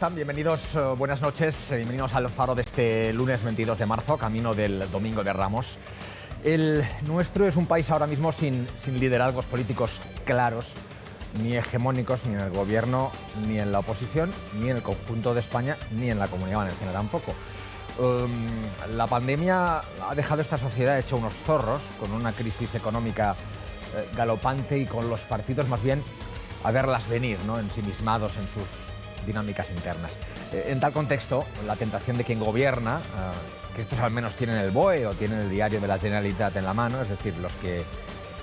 están? Bienvenidos, buenas noches, bienvenidos al Faro de este lunes 22 de marzo, camino del Domingo de Ramos. El nuestro es un país ahora mismo sin liderazgos políticos claros, ni hegemónicos, ni en el gobierno, ni en la oposición, ni en el conjunto de España, ni en la Comunidad Valenciana tampoco. La pandemia ha dejado esta sociedad hecha unos zorros, con una crisis económica galopante y con los partidos más bien a verlas venir, ¿no? Ensimismados en sus dinámicas internas. En tal contexto, la tentación de quien gobierna, que estos al menos tienen el BOE o tienen el diario de la Generalitat en la mano, es decir, los que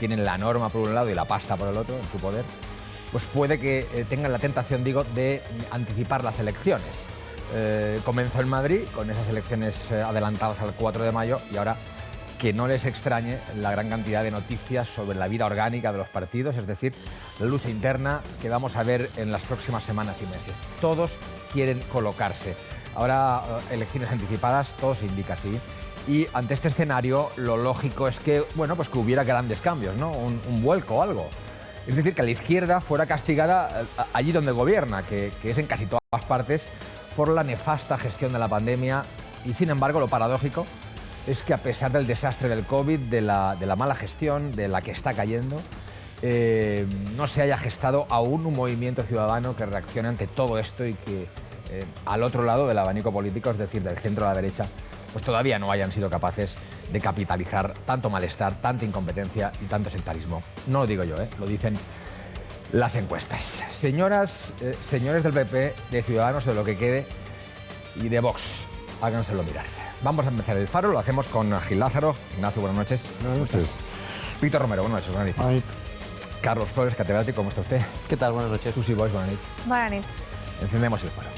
tienen la norma por un lado y la pasta por el otro en su poder, pues puede que tengan la tentación, digo, de anticipar las elecciones. Comenzó en Madrid con esas elecciones adelantadas al 4 de mayo y ahora que no les extrañe la gran cantidad de noticias sobre la vida orgánica de los partidos, es decir, la lucha interna que vamos a ver en las próximas semanas y meses. Todos quieren colocarse. Ahora, elecciones anticipadas, todo se indica así. Y ante este escenario, lo lógico es que, bueno, pues que hubiera grandes cambios, ¿no? Un vuelco o algo. Es decir, que la izquierda fuera castigada allí donde gobierna, que es en casi todas partes, por la nefasta gestión de la pandemia. Y, sin embargo, lo paradójico es que a pesar del desastre del COVID, de la mala gestión, de la que está cayendo, no se haya gestado aún un movimiento ciudadano que reaccione ante todo esto y que al otro lado del abanico político, es decir, del centro a la derecha, pues todavía no hayan sido capaces de capitalizar tanto malestar, tanta incompetencia y tanto sectarismo. No lo digo yo, lo dicen las encuestas. Señoras, señores del PP, de Ciudadanos, de lo que quede y de Vox, háganselo mirar. Vamos a empezar el Faro, lo hacemos con Gil Lázaro. Ignacio, buenas noches. Buenas noches. Víctor Romero, buenas noches. Buenas noches. Carlos Flores, catedrático, ¿cómo está usted? ¿Qué tal? Buenas noches. Susi Boix, buenas noches. Buenas noches. Encendemos el Faro.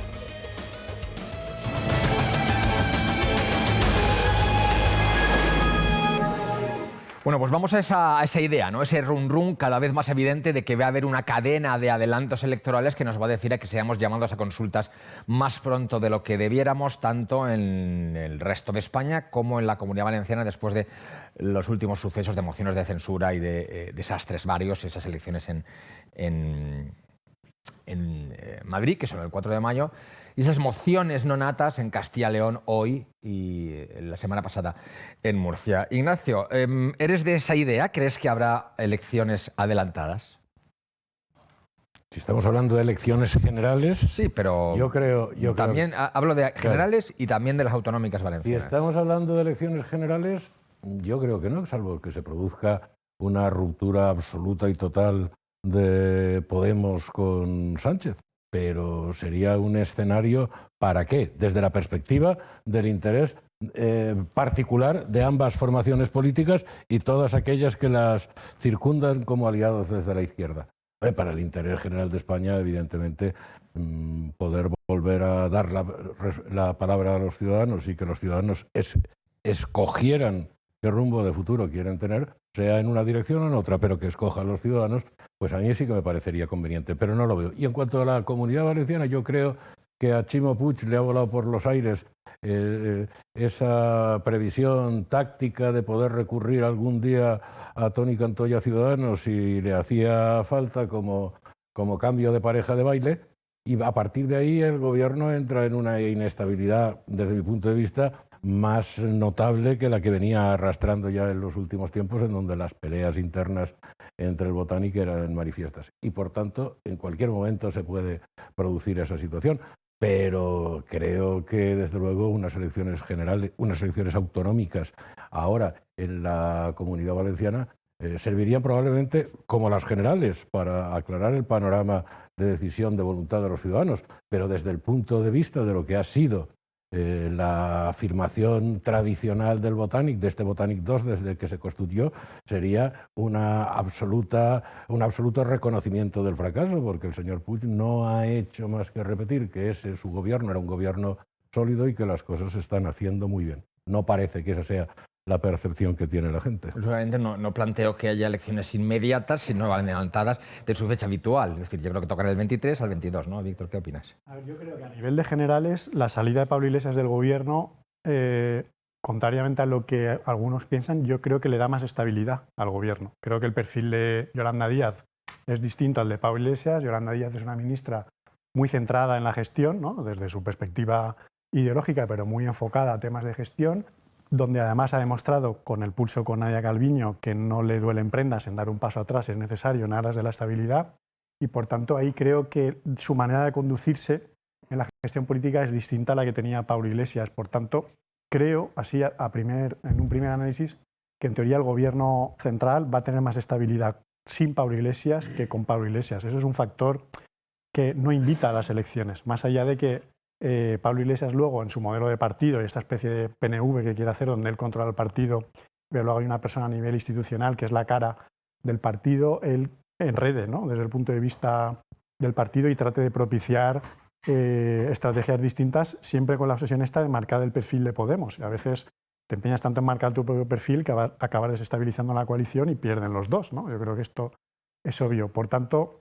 Bueno, pues vamos a esa idea, ¿no? Ese run cada vez más evidente de que va a haber una cadena de adelantos electorales que nos va a decir a que seamos llamados a consultas más pronto de lo que debiéramos, tanto en el resto de España como en la Comunidad Valenciana, después de los últimos sucesos de mociones de censura y de desastres varios, esas elecciones en Madrid, que son el 4 de mayo, y esas mociones no natas en Castilla y León hoy y la semana pasada en Murcia. Ignacio, ¿eres de esa idea? ¿Crees que habrá elecciones adelantadas? Si estamos hablando de elecciones generales, sí, pero yo creo también hablo de generales, claro, y también de las autonómicas valencianas. Si estamos hablando de elecciones generales, yo creo que no, salvo que se produzca una ruptura absoluta y total de Podemos con Sánchez. Pero sería un escenario, ¿para qué? Desde la perspectiva del interés particular de ambas formaciones políticas y todas aquellas que las circundan como aliados desde la izquierda. Para el interés general de España, evidentemente, poder volver a dar la palabra a los ciudadanos y que los ciudadanos escogieran qué rumbo de futuro quieren tener, sea en una dirección o en otra, pero que escojan los ciudadanos, pues a mí sí que me parecería conveniente, pero no lo veo. Y en cuanto a la Comunidad Valenciana, yo creo que a Chimo Puig le ha volado por los aires esa previsión táctica de poder recurrir algún día a Toni Cantó a Ciudadanos si le hacía falta como cambio de pareja de baile, y a partir de ahí el gobierno entra en una inestabilidad, desde mi punto de vista, más notable que la que venía arrastrando ya en los últimos tiempos, en donde las peleas internas entre el Botánic eran manifiestas. Y por tanto, en cualquier momento se puede producir esa situación. Pero creo que, desde luego, unas elecciones generales, unas elecciones autonómicas ahora en la Comunidad Valenciana servirían probablemente como las generales para aclarar el panorama de decisión de voluntad de los ciudadanos, pero desde el punto de vista de lo que ha sido la afirmación tradicional del Botánic, de este Botánic 2 desde que se constituyó, sería un absoluto reconocimiento del fracaso, porque el señor Puig no ha hecho más que repetir que su gobierno era un gobierno sólido y que las cosas se están haciendo muy bien. No parece que esa sea la percepción que tiene la gente. Seguramente no planteo que haya elecciones inmediatas, sino adelantadas de su fecha habitual. Es decir, yo creo que tocan el 23 al 22, ¿no? Víctor, ¿qué opinas? A ver, yo creo que a nivel de generales, la salida de Pablo Iglesias del gobierno, contrariamente a lo que algunos piensan, yo creo que le da más estabilidad al gobierno. Creo que el perfil de Yolanda Díaz es distinto al de Pablo Iglesias. Yolanda Díaz es una ministra muy centrada en la gestión, ¿no? Desde su perspectiva ideológica, pero muy enfocada a temas de gestión, donde además ha demostrado con el pulso con Nadia Calviño que no le duelen prendas en dar un paso atrás, es necesario en aras de la estabilidad, y por tanto ahí creo que su manera de conducirse en la gestión política es distinta a la que tenía Pablo Iglesias. Por tanto, creo, así en un primer análisis, que en teoría el gobierno central va a tener más estabilidad sin Pablo Iglesias que con Pablo Iglesias. Eso es un factor que no invita a las elecciones, más allá de que Pablo Iglesias luego en su modelo de partido y esta especie de PNV que quiere hacer donde él controla el partido, pero luego hay una persona a nivel institucional que es la cara del partido, él enrede, ¿no? Desde el punto de vista del partido y trate de propiciar estrategias distintas, siempre con la obsesión esta de marcar el perfil de Podemos. Y a veces te empeñas tanto en marcar tu propio perfil que acabas desestabilizando la coalición y pierden los dos, ¿no? Yo creo que esto es obvio. Por tanto,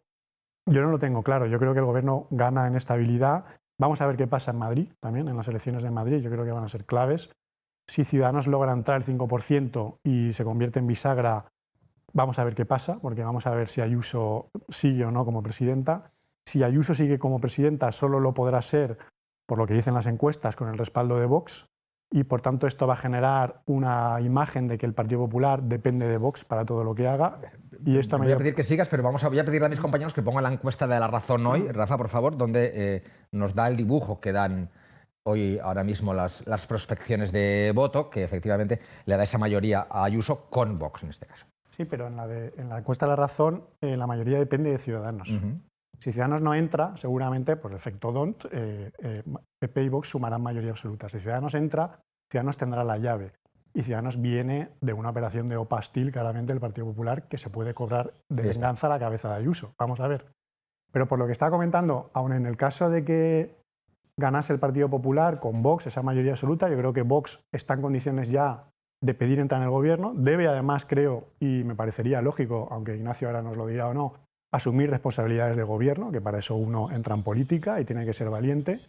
yo no lo tengo claro. Yo creo que el gobierno gana en estabilidad. Vamos a ver qué pasa en Madrid, también en las elecciones de Madrid. Yo creo que van a ser claves. Si Ciudadanos logra entrar el 5% y se convierte en bisagra, vamos a ver qué pasa, porque vamos a ver si Ayuso sigue o no como presidenta. Si Ayuso sigue como presidenta, solo lo podrá ser, por lo que dicen las encuestas, con el respaldo de Vox. Y por tanto esto va a generar una imagen de que el Partido Popular depende de Vox para todo lo que haga. Y esto voy a pedir que sigas, pero voy a pedirle a mis compañeros que pongan la encuesta de La Razón hoy, Rafa, por favor, donde nos da el dibujo que dan hoy ahora mismo las prospecciones de voto, que efectivamente le da esa mayoría a Ayuso con Vox en este caso. Sí, pero en la encuesta de La Razón la mayoría depende de Ciudadanos. Si Ciudadanos no entra, seguramente, por el efecto D'Hondt, PP y Vox sumarán mayoría absoluta. Si Ciudadanos entra, Ciudadanos tendrá la llave. Y Ciudadanos viene de una operación de OPA hostil, claramente, del Partido Popular, que se puede cobrar de venganza a la cabeza de Ayuso. Vamos a ver. Pero por lo que estaba comentando, aun en el caso de que ganase el Partido Popular con Vox, esa mayoría absoluta, yo creo que Vox está en condiciones ya de pedir entrar en el gobierno. Debe, además, creo, y me parecería lógico, aunque Ignacio ahora nos lo dirá o no, asumir responsabilidades de gobierno, que para eso uno entra en política y tiene que ser valiente.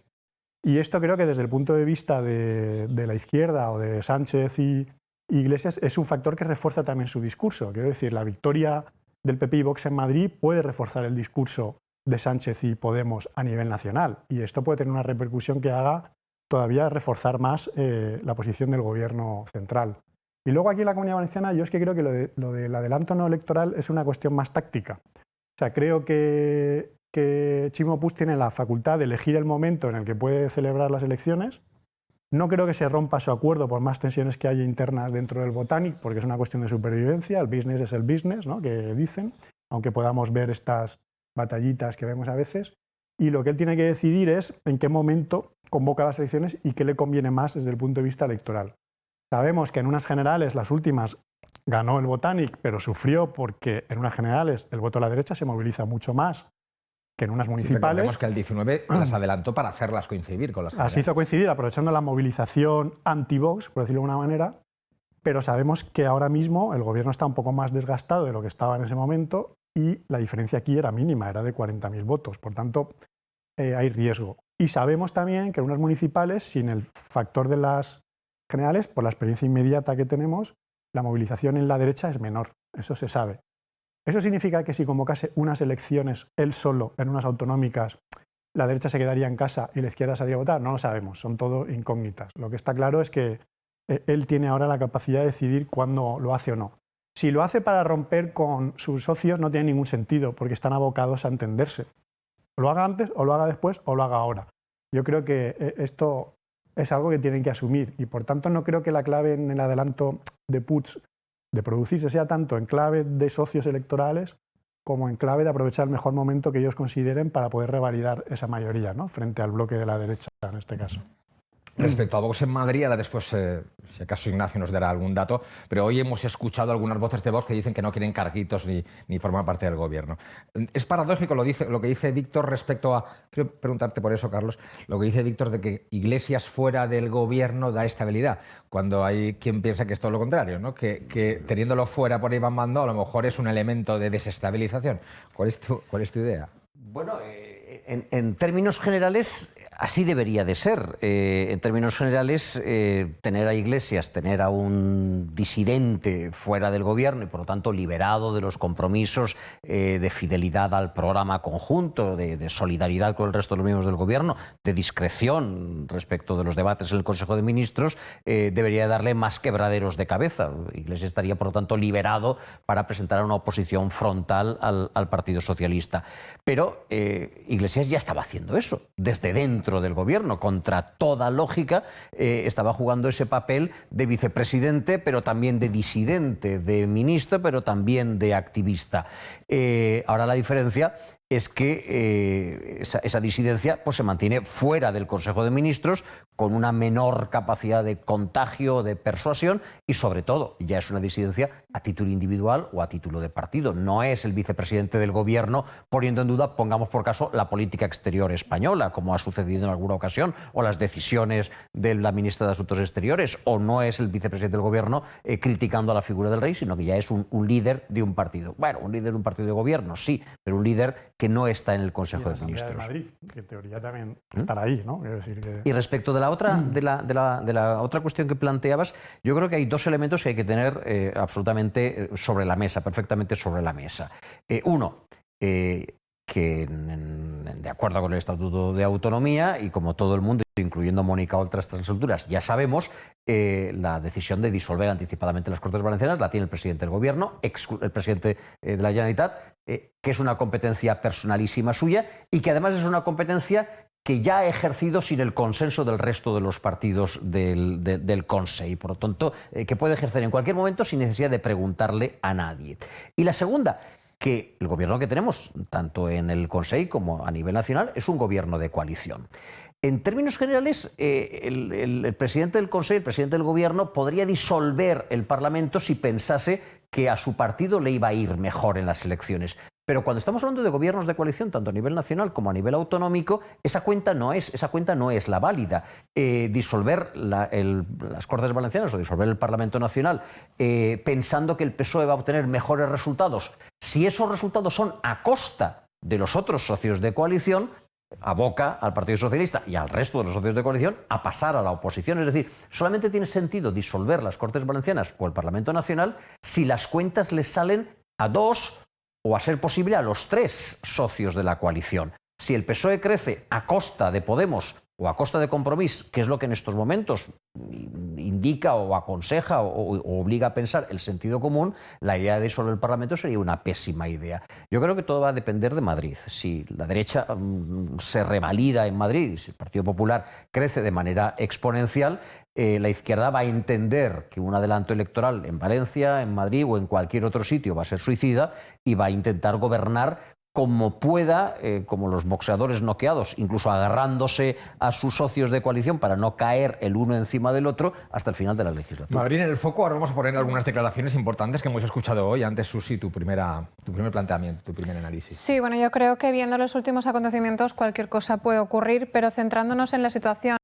Y esto creo que desde el punto de vista de la izquierda o de Sánchez y Iglesias es un factor que refuerza también su discurso. Quiero decir, la victoria del PP y Vox en Madrid puede reforzar el discurso de Sánchez y Podemos a nivel nacional. Y esto puede tener una repercusión que haga todavía reforzar más la posición del gobierno central. Y luego aquí en la Comunidad Valenciana yo es que creo que lo del adelanto no electoral es una cuestión más táctica. O sea, creo que Chimo Puig tiene la facultad de elegir el momento en el que puede celebrar las elecciones. No creo que se rompa su acuerdo por más tensiones que haya internas dentro del Botanic, porque es una cuestión de supervivencia. El business es el business, ¿no?, que dicen, aunque podamos ver estas batallitas que vemos a veces. Y lo que él tiene que decidir es en qué momento convoca las elecciones y qué le conviene más desde el punto de vista electoral. Sabemos que en unas generales, las últimas, ganó el Botanic, pero sufrió porque en unas generales el voto a la derecha se moviliza mucho más que en unas municipales. Recordemos que el 19 las adelantó para hacerlas coincidir con las generales. Las hizo coincidir aprovechando la movilización anti-Vox, por decirlo de alguna manera, pero sabemos que ahora mismo el gobierno está un poco más desgastado de lo que estaba en ese momento y la diferencia aquí era mínima, era de 40.000 votos. Por tanto, hay riesgo. Y sabemos también que en unas municipales, sin el factor de las generales, por la experiencia inmediata que tenemos, la movilización en la derecha es menor. Eso se sabe. ¿Eso significa que si convocase unas elecciones él solo en unas autonómicas, la derecha se quedaría en casa y la izquierda saldría a votar? No lo sabemos, son todo incógnitas. Lo que está claro es que él tiene ahora la capacidad de decidir cuándo lo hace o no. Si lo hace para romper con sus socios no tiene ningún sentido, porque están abocados a entenderse. O lo haga antes, o lo haga después, o lo haga ahora. Yo creo que esto es algo que tienen que asumir y por tanto no creo que la clave en el adelanto de Puig de producirse sea tanto en clave de socios electorales como en clave de aprovechar el mejor momento que ellos consideren para poder revalidar esa mayoría, ¿no?, frente al bloque de la derecha en este caso. Respecto a Vox en Madrid, ahora después, si acaso Ignacio nos dará algún dato, pero hoy hemos escuchado algunas voces de Vox que dicen que no quieren carguitos ni forman parte del gobierno. Es paradójico lo que dice Víctor respecto a... Quiero preguntarte por eso, Carlos, lo que dice Víctor de que Iglesias fuera del gobierno da estabilidad, cuando hay quien piensa que es todo lo contrario, ¿no?, que teniéndolo fuera por ahí Mando a lo mejor es un elemento de desestabilización. ¿Cuál es tu idea? Bueno, en términos generales Así debería de ser. En términos generales, tener a Iglesias, tener a un disidente fuera del gobierno y, por lo tanto, liberado de los compromisos de fidelidad al programa conjunto, de solidaridad con el resto de los miembros del gobierno, de discreción respecto de los debates en el Consejo de Ministros, debería darle más quebraderos de cabeza. Iglesias estaría, por lo tanto, liberado para presentar una oposición frontal al Partido Socialista. Pero Iglesias ya estaba haciendo eso, desde dentro del gobierno, contra toda lógica, estaba jugando ese papel de vicepresidente, pero también de disidente, de ministro, pero también de activista. Ahora la diferencia es que esa disidencia pues, se mantiene fuera del Consejo de Ministros, con una menor capacidad de contagio, de persuasión, y sobre todo ya es una disidencia a título individual o a título de partido. No es el vicepresidente del gobierno poniendo en duda, pongamos por caso, la política exterior española, como ha sucedido en alguna ocasión, o las decisiones de la ministra de Asuntos Exteriores, o no es el vicepresidente del gobierno criticando a la figura del rey, sino que ya es un líder de un partido. Bueno, un líder de un partido de gobierno, sí, pero un líder que no está en el Consejo de Ministros. De Madrid, que en teoría también estará ahí, ¿no? Quiero decir que... Y respecto de la otra cuestión que planteabas, yo creo que hay dos elementos que hay que tener absolutamente sobre la mesa, perfectamente sobre la mesa. Uno, que de acuerdo con el Estatuto de Autonomía, y como todo el mundo, incluyendo Mónica Oltra a estas alturas, ya sabemos, la decisión de disolver anticipadamente las Cortes Valencianas la tiene el presidente del Gobierno, el presidente de la Generalitat, que es una competencia personalísima suya y que además es una competencia que ya ha ejercido sin el consenso del resto de los partidos del Consejo, por lo tanto, que puede ejercer en cualquier momento sin necesidad de preguntarle a nadie. Y la segunda, que el gobierno que tenemos, tanto en el Consejo como a nivel nacional, es un gobierno de coalición. En términos generales, el presidente del Consejo, el presidente del Gobierno, podría disolver el Parlamento si pensase que a su partido le iba a ir mejor en las elecciones. Pero cuando estamos hablando de gobiernos de coalición, tanto a nivel nacional como a nivel autonómico, esa cuenta no es la válida. Disolver las Cortes Valencianas o disolver el Parlamento Nacional pensando que el PSOE va a obtener mejores resultados, si esos resultados son a costa de los otros socios de coalición, aboca al Partido Socialista y al resto de los socios de coalición a pasar a la oposición. Es decir, solamente tiene sentido disolver las Cortes Valencianas o el Parlamento Nacional si las cuentas les salen a dos o, a ser posible, a los tres socios de la coalición. Si el PSOE crece a costa de Podemos o a costa de Compromís, que es lo que en estos momentos indica o aconseja o obliga a pensar el sentido común, la idea de disolver el Parlamento sería una pésima idea. Yo creo que todo va a depender de Madrid. Si la derecha se revalida en Madrid y si el Partido Popular crece de manera exponencial, la izquierda va a entender que un adelanto electoral en Valencia, en Madrid o en cualquier otro sitio va a ser suicida y va a intentar gobernar como pueda, como los boxeadores noqueados, incluso agarrándose a sus socios de coalición para no caer el uno encima del otro hasta el final de la legislatura. Madrid en el foco. Ahora vamos a poner algunas declaraciones importantes que hemos escuchado hoy. Antes, Susi, tu primer planteamiento, tu primer análisis. Sí, bueno, yo creo que viendo los últimos acontecimientos cualquier cosa puede ocurrir, pero centrándonos en la situación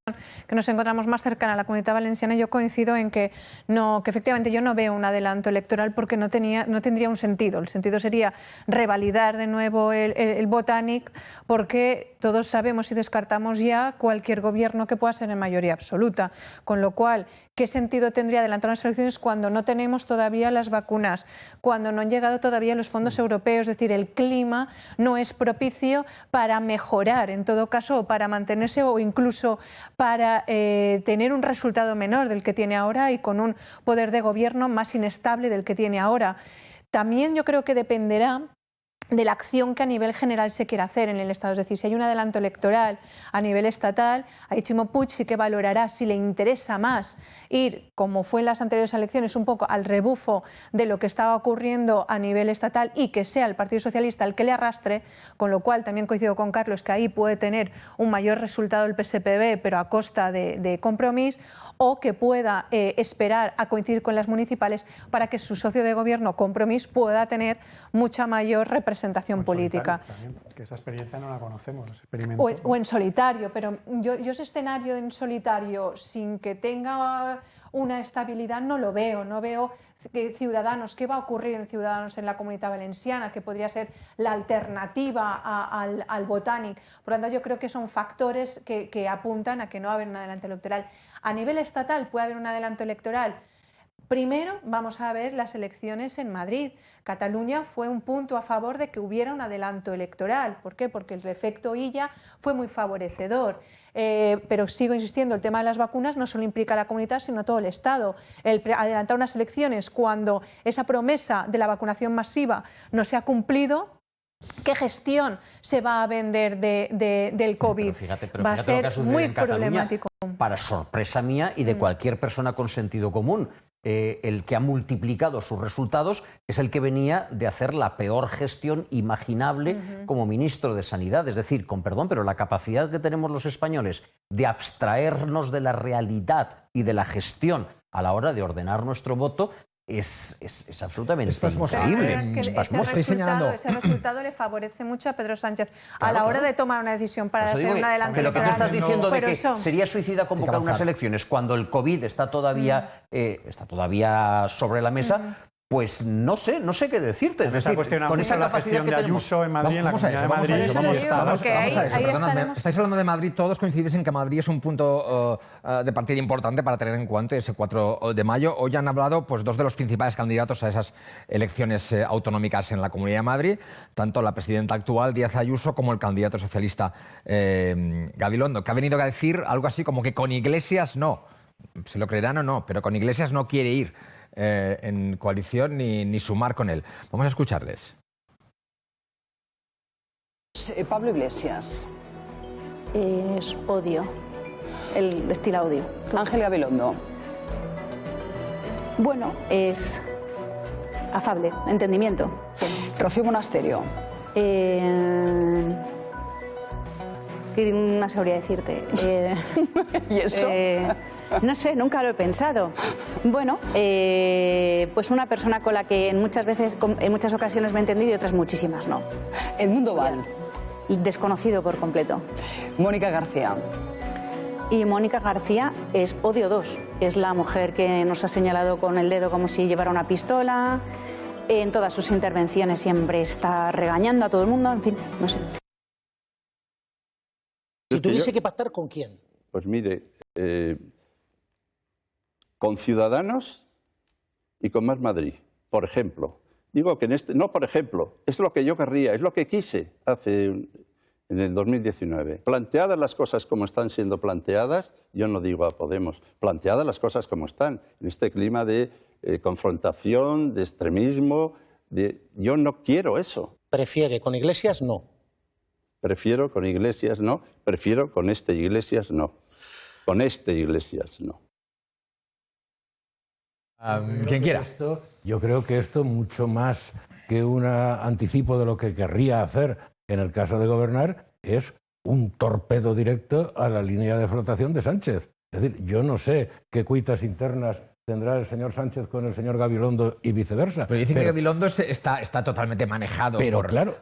que nos encontramos más cercana a la Comunitat Valenciana, yo coincido en que efectivamente yo no veo un adelanto electoral porque no tendría un sentido. El sentido sería revalidar de nuevo el Botànic, porque todos sabemos y descartamos ya cualquier gobierno que pueda ser en mayoría absoluta, con lo cual, ¿qué sentido tendría adelantar unas elecciones cuando no tenemos todavía las vacunas, cuando no han llegado todavía los fondos europeos? Es decir, el clima no es propicio para mejorar, en todo caso, o para mantenerse o incluso para tener un resultado menor del que tiene ahora y con un poder de gobierno más inestable del que tiene ahora. También yo creo que dependerá de la acción que a nivel general se quiera hacer en el Estado. Es decir, si hay un adelanto electoral a nivel estatal, ahí Ximo Puig sí que valorará si le interesa más ir, como fue en las anteriores elecciones, un poco al rebufo de lo que estaba ocurriendo a nivel estatal y que sea el Partido Socialista el que le arrastre, con lo cual también coincido con Carlos que ahí puede tener un mayor resultado el PSPB, pero a costa de Compromís, o que pueda esperar a coincidir con las municipales para que su socio de gobierno, Compromís, pueda tener mucha mayor representación representación política. También, que esa experiencia no la conocemos. O en solitario, pero yo ese escenario en solitario sin que tenga una estabilidad no lo veo. No veo Ciudadanos, qué va a ocurrir en Ciudadanos en la Comunitat Valenciana, que podría ser la alternativa al Botànic. Por lo tanto, yo creo que son factores que apuntan a que no va a haber un adelanto electoral. A nivel estatal puede haber un adelanto electoral. Primero vamos a ver las elecciones en Madrid. Cataluña fue un punto a favor de que hubiera un adelanto electoral. ¿Por qué? Porque el efecto Illa fue muy favorecedor. Pero sigo insistiendo, el tema de las vacunas no solo implica a la comunidad, sino a todo el Estado. El adelantar unas elecciones cuando esa promesa de la vacunación masiva no se ha cumplido, ¿qué gestión se va a vender del COVID? Va a ser muy problemático. Para sorpresa mía y de cualquier persona con sentido común. El que ha multiplicado sus resultados es el que venía de hacer la peor gestión imaginable como ministro de Sanidad. Es decir, con perdón, pero la capacidad que tenemos los españoles de abstraernos de la realidad y de la gestión a la hora de ordenar nuestro voto es absolutamente increíble. Es que ese resultado le favorece mucho a Pedro Sánchez a la hora de tomar una decisión para hacer un adelanto electoral. Pero que tú estás diciendo de que sería suicida convocar unas elecciones cuando el COVID está todavía sobre la mesa. Pues no sé qué decirte. Es decir, con esa capacidad que de Ayuso en Madrid, en la Comunidad de Madrid. Estáis hablando de Madrid, todos coincidís en que Madrid es un punto de partida importante para tener en cuenta ese 4 de mayo. Hoy han hablado pues, dos de los principales candidatos a esas elecciones autonómicas en la Comunidad de Madrid, tanto la presidenta actual, Díaz Ayuso, como el candidato socialista Gabilondo, que ha venido a decir algo así como que con Iglesias no, se lo creerán o no, pero con Iglesias no quiere ir en coalición ni sumar con él. Vamos a escucharles. Pablo Iglesias. Es odio, el estilo odio. Ángel Gabilondo. Bueno, es afable, entendimiento. Rocío Monasterio. No sabría decirte. ¿Y eso? No sé, nunca lo he pensado. Bueno, pues una persona con la que en muchas ocasiones me he entendido y otras muchísimas no. Edmundo Val. Desconocido por completo. Mónica García. Y Mónica García es odio 2. Es la mujer que nos ha señalado con el dedo como si llevara una pistola. En todas sus intervenciones siempre está regañando a todo el mundo. En fin, no sé. Si tuviese que pactar, ¿con quién? Pues mire, con Ciudadanos y con Más Madrid, por ejemplo. Digo que no por ejemplo, es lo que yo querría, es lo que quise en el 2019. Planteadas las cosas como están siendo planteadas, yo no digo a Podemos, planteadas las cosas como están, en este clima de confrontación, de extremismo, yo no quiero eso. ¿Prefiere con Iglesias? No. Prefiero con Iglesias no, prefiero con este Iglesias no. Con este Iglesias no. Quien quiera. Yo creo que esto, mucho más que un anticipo de lo que querría hacer en el caso de gobernar, es un torpedo directo a la línea de flotación de Sánchez. Es decir, yo no sé qué cuitas internas tendrá el señor Sánchez con el señor Gabilondo y viceversa. Pero dicen que Gabilondo está totalmente manejado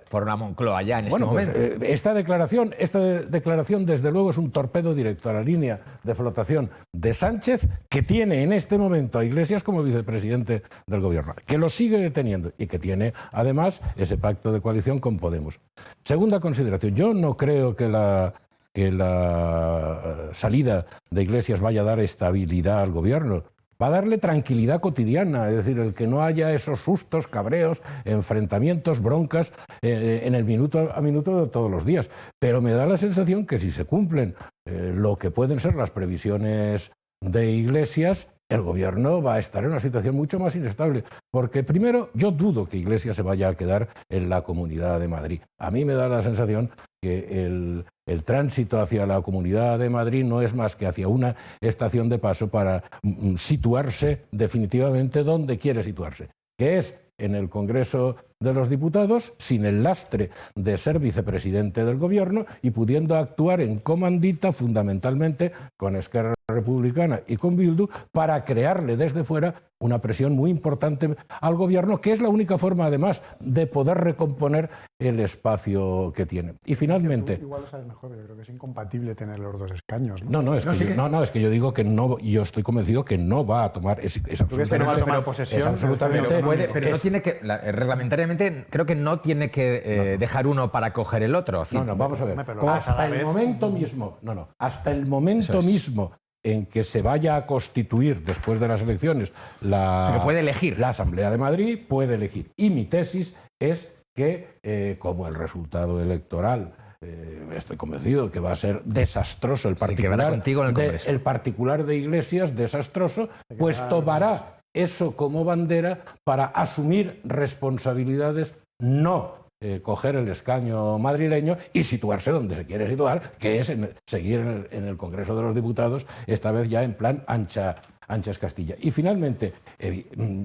por una Moncloa ya en este momento. Pues, esta declaración desde luego es un torpedo directo a la línea de flotación de Sánchez, que tiene en este momento a Iglesias como vicepresidente del gobierno, que lo sigue teniendo y que tiene además ese pacto de coalición con Podemos. Segunda consideración, yo no creo que la salida de Iglesias vaya a dar estabilidad al gobierno. Va a darle tranquilidad cotidiana, es decir, el que no haya esos sustos, cabreos, enfrentamientos, broncas en el minuto a minuto de todos los días. Pero me da la sensación que si se cumplen lo que pueden ser las previsiones de Iglesias, el gobierno va a estar en una situación mucho más inestable. Porque primero, yo dudo que Iglesias se vaya a quedar en la Comunidad de Madrid. A mí me da la sensación que el tránsito hacia la Comunidad de Madrid no es más que hacia una estación de paso para situarse definitivamente donde quiere situarse, que es en el Congreso de los Diputados, sin el lastre de ser vicepresidente del Gobierno y pudiendo actuar en comandita fundamentalmente con Esquerra Republicana y con Bildu para crearle desde fuera una presión muy importante al Gobierno, que es la única forma, además, de poder recomponer el espacio que tiene. Y finalmente... Igual lo sabes mejor, pero creo que es incompatible tener los dos escaños, ¿no? Es que yo digo que no, yo estoy convencido que no va a tomar... Es absolutamente, no va a tomar posesión, es absolutamente... Pero no tiene que... reglamentariamente creo que no tiene que dejar uno para coger el otro. No, vamos a ver. Hasta el momento mismo... Hasta el momento mismo en que se vaya a constituir después de las elecciones puede elegir. La Asamblea de Madrid, puede elegir. Y mi tesis es que, como el resultado electoral, estoy convencido que va a ser desastroso el particular de Iglesias, desastroso, pues tomará eso como bandera para asumir responsabilidades, no coger el escaño madrileño y situarse donde se quiere situar, que es seguir en el Congreso de los Diputados, esta vez ya en plan anchas Castilla. Y finalmente,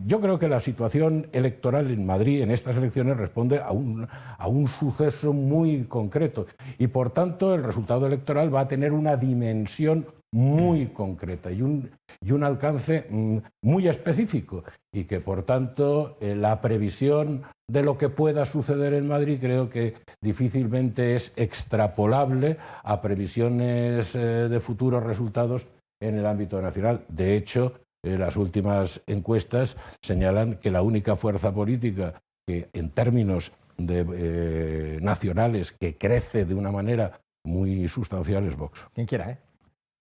yo creo que la situación electoral en Madrid en estas elecciones responde a un suceso muy concreto y por tanto el resultado electoral va a tener una dimensión muy concreta y un alcance muy específico y que por tanto la previsión de lo que pueda suceder en Madrid creo que difícilmente es extrapolable a previsiones de futuros resultados en el ámbito nacional. De hecho, las últimas encuestas señalan que la única fuerza política que en términos nacionales que crece de una manera muy sustancial es Vox. Quien quiera, ¿eh?